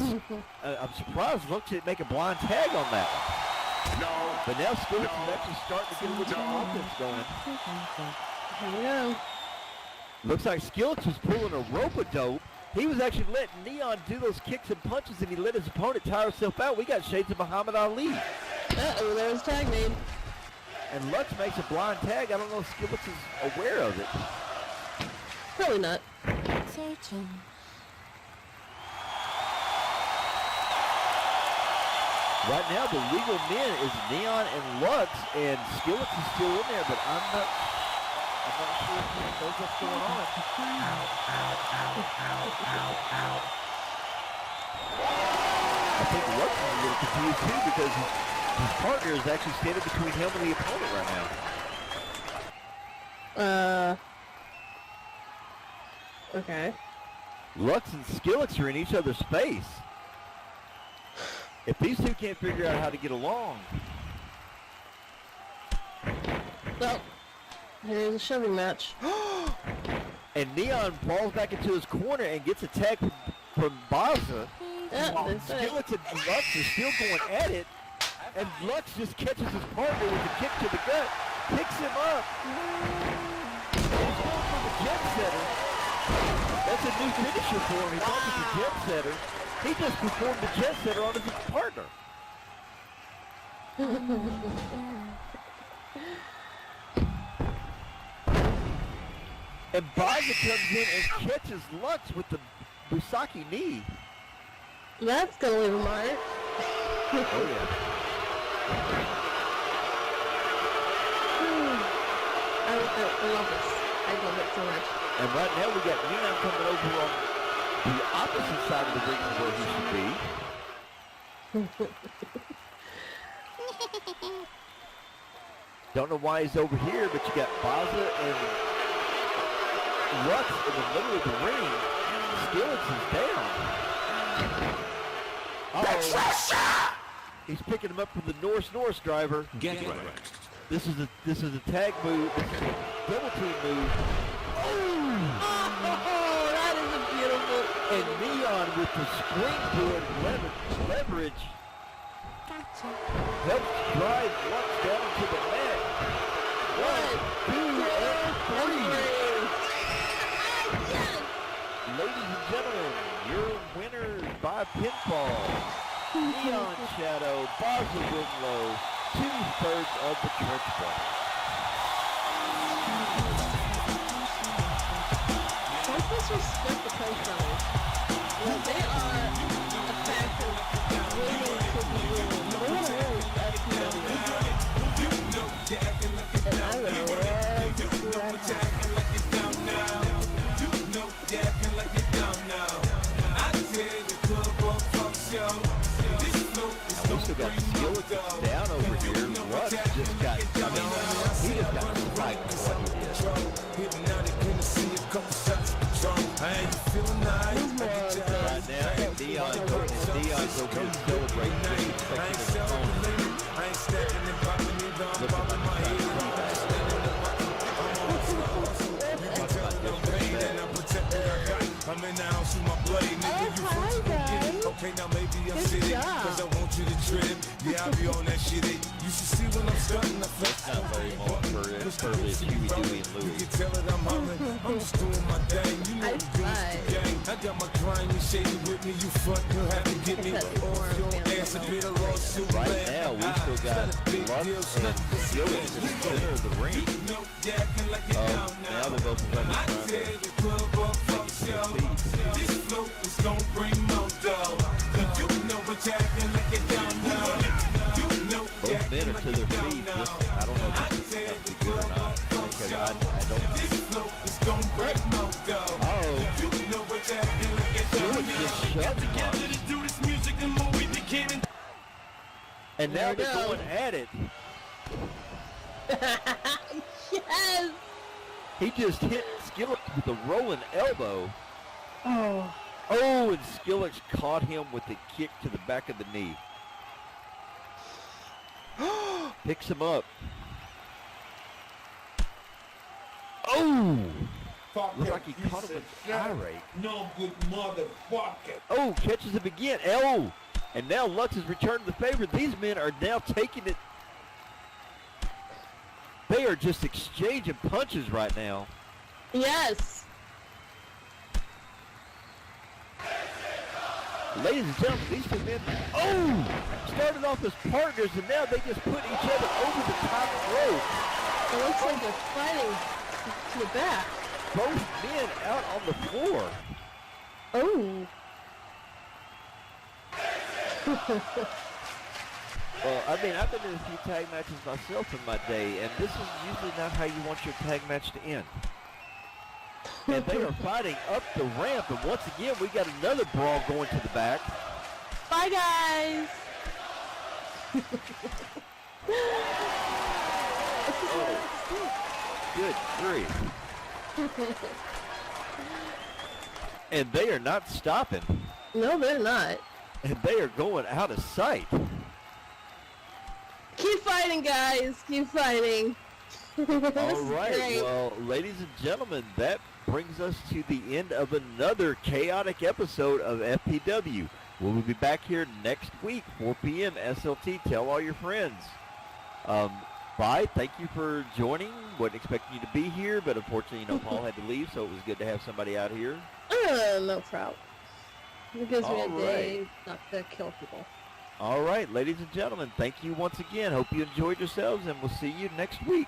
I'm surprised Lux didn't make a blind tag on that one. No. But now Skillets is actually starting to get a little bit of offense going. Here we go. Looks like Skillets was pulling a rope-a-dope. He was actually letting Neon do those kicks and punches, and he let his opponent tire himself out. We got shades of Muhammad Ali. Uh-oh, there's tag made. And Lux makes a blind tag. I don't know if Skillets is aware of it. Probably not. Searching. Right now, the legal men is Neon and Lux, and Skillets is still in there, but I'm not sure if he knows what's going on. I think Lux is a little confused too because his partner is actually standing between him and the opponent right now. Okay. Lux and Skillets are in each other's face. If these two can't figure out how to get along. Well, here's a shoving match. And Neon falls back into his corner and gets attacked from Baza. Yeah, Skillets and Lux are still going at it. And Lux just catches his partner with a kick to the gut. Picks him up. He's going for the jet setter. That's a new finisher for him. He calls it the jet setter. He just performed the jet setter on his partner. And Baza comes in and catches Lux with the Busaki knee. That's gonna leave a mark. Oh yeah. I love this. I love it so much. And right now we got Neon coming over on the opposite side of the ring from where he should be. Don't know why he's over here, but you got Baza and Lux in the middle of the ring. Skillets is down. Uh-oh. He's picking him up from the Norse driver. Get ready. This is a tag move. This is a double team move. Oh, that is a beautiful. And Neon with the springboard leverage Gotcha. helps drive Lux down into the mat. 1, 2, and 3. Ladies and gentlemen, your winners by pinfall. Neon Shadow, Baza Winlow, 2/3 of the Trench Brothers. Don't disrespect the Trench Brothers. Well, they are a factor willing to be willing. They want to win FPW. And I would love to see that happen. And we still got Skillets down over here. Lux just got, he just got spiked for what he did. Right now, Neon's over here celebrating his Okay, now maybe I'm sitting, cause I want you to trip. Yeah, I'll be on that shit. You should see when I'm starting to flex. Not very long for Huey, Dewey, and Louie. You can tell it I'm hollering. I'm just doing my thing. You know the gang. I got my grind, you shady with me. You front, you'll have to get me. Or if you don't ask a bit of lawsuit. Right now, we still got Lux and Skillets in the center of the ring. Now they're both trying to this flow is gonna bring more dough. You know what you're acting like you don't know. You know both men are to their feet. I don't know if this is don't break no go. Oh. You know what that is. Stewart just shoved Together him. to do this music, the more we begin. And now There we they're go. going at it. Yes! He just hit Skillet with a rolling elbow. Oh. Oh, and Skillet caught him with a kick to the back of the knee. Picks him up. Oh! Looks like he caught him with an eye rake. No good motherfucker. Oh, catches him again. Oh! And now Lux has returned the favor. These men are now taking it. They are just exchanging punches right now. Yes! Ladies and gentlemen, these two men, started off as partners, and now they just put each other over the top rope. It looks like they're fighting to the back. Both men out on the floor. Oh. Well, I mean, I've been in a few tag matches myself in my day, and this is usually not how you want your tag match to end. And they are fighting up the ramp, and once again, we got another brawl going to the back. Bye, guys! Good grief. And they are not stopping. No, they're not. And they are going out of sight. Keep fighting, guys! Keep fighting! All right, Great. well, ladies and gentlemen, that brings us to the end of another chaotic episode of FPW. We'll be back here next week, 4 p.m. SLT. Tell all your friends. Bye. Thank you for joining. Wasn't expecting you to be here, but unfortunately, Paul had to leave, so it was good to have somebody out here. No problem. It gives me a All day not to kill people. All right, ladies and gentlemen, thank you once again. Hope you enjoyed yourselves, and we'll see you next week.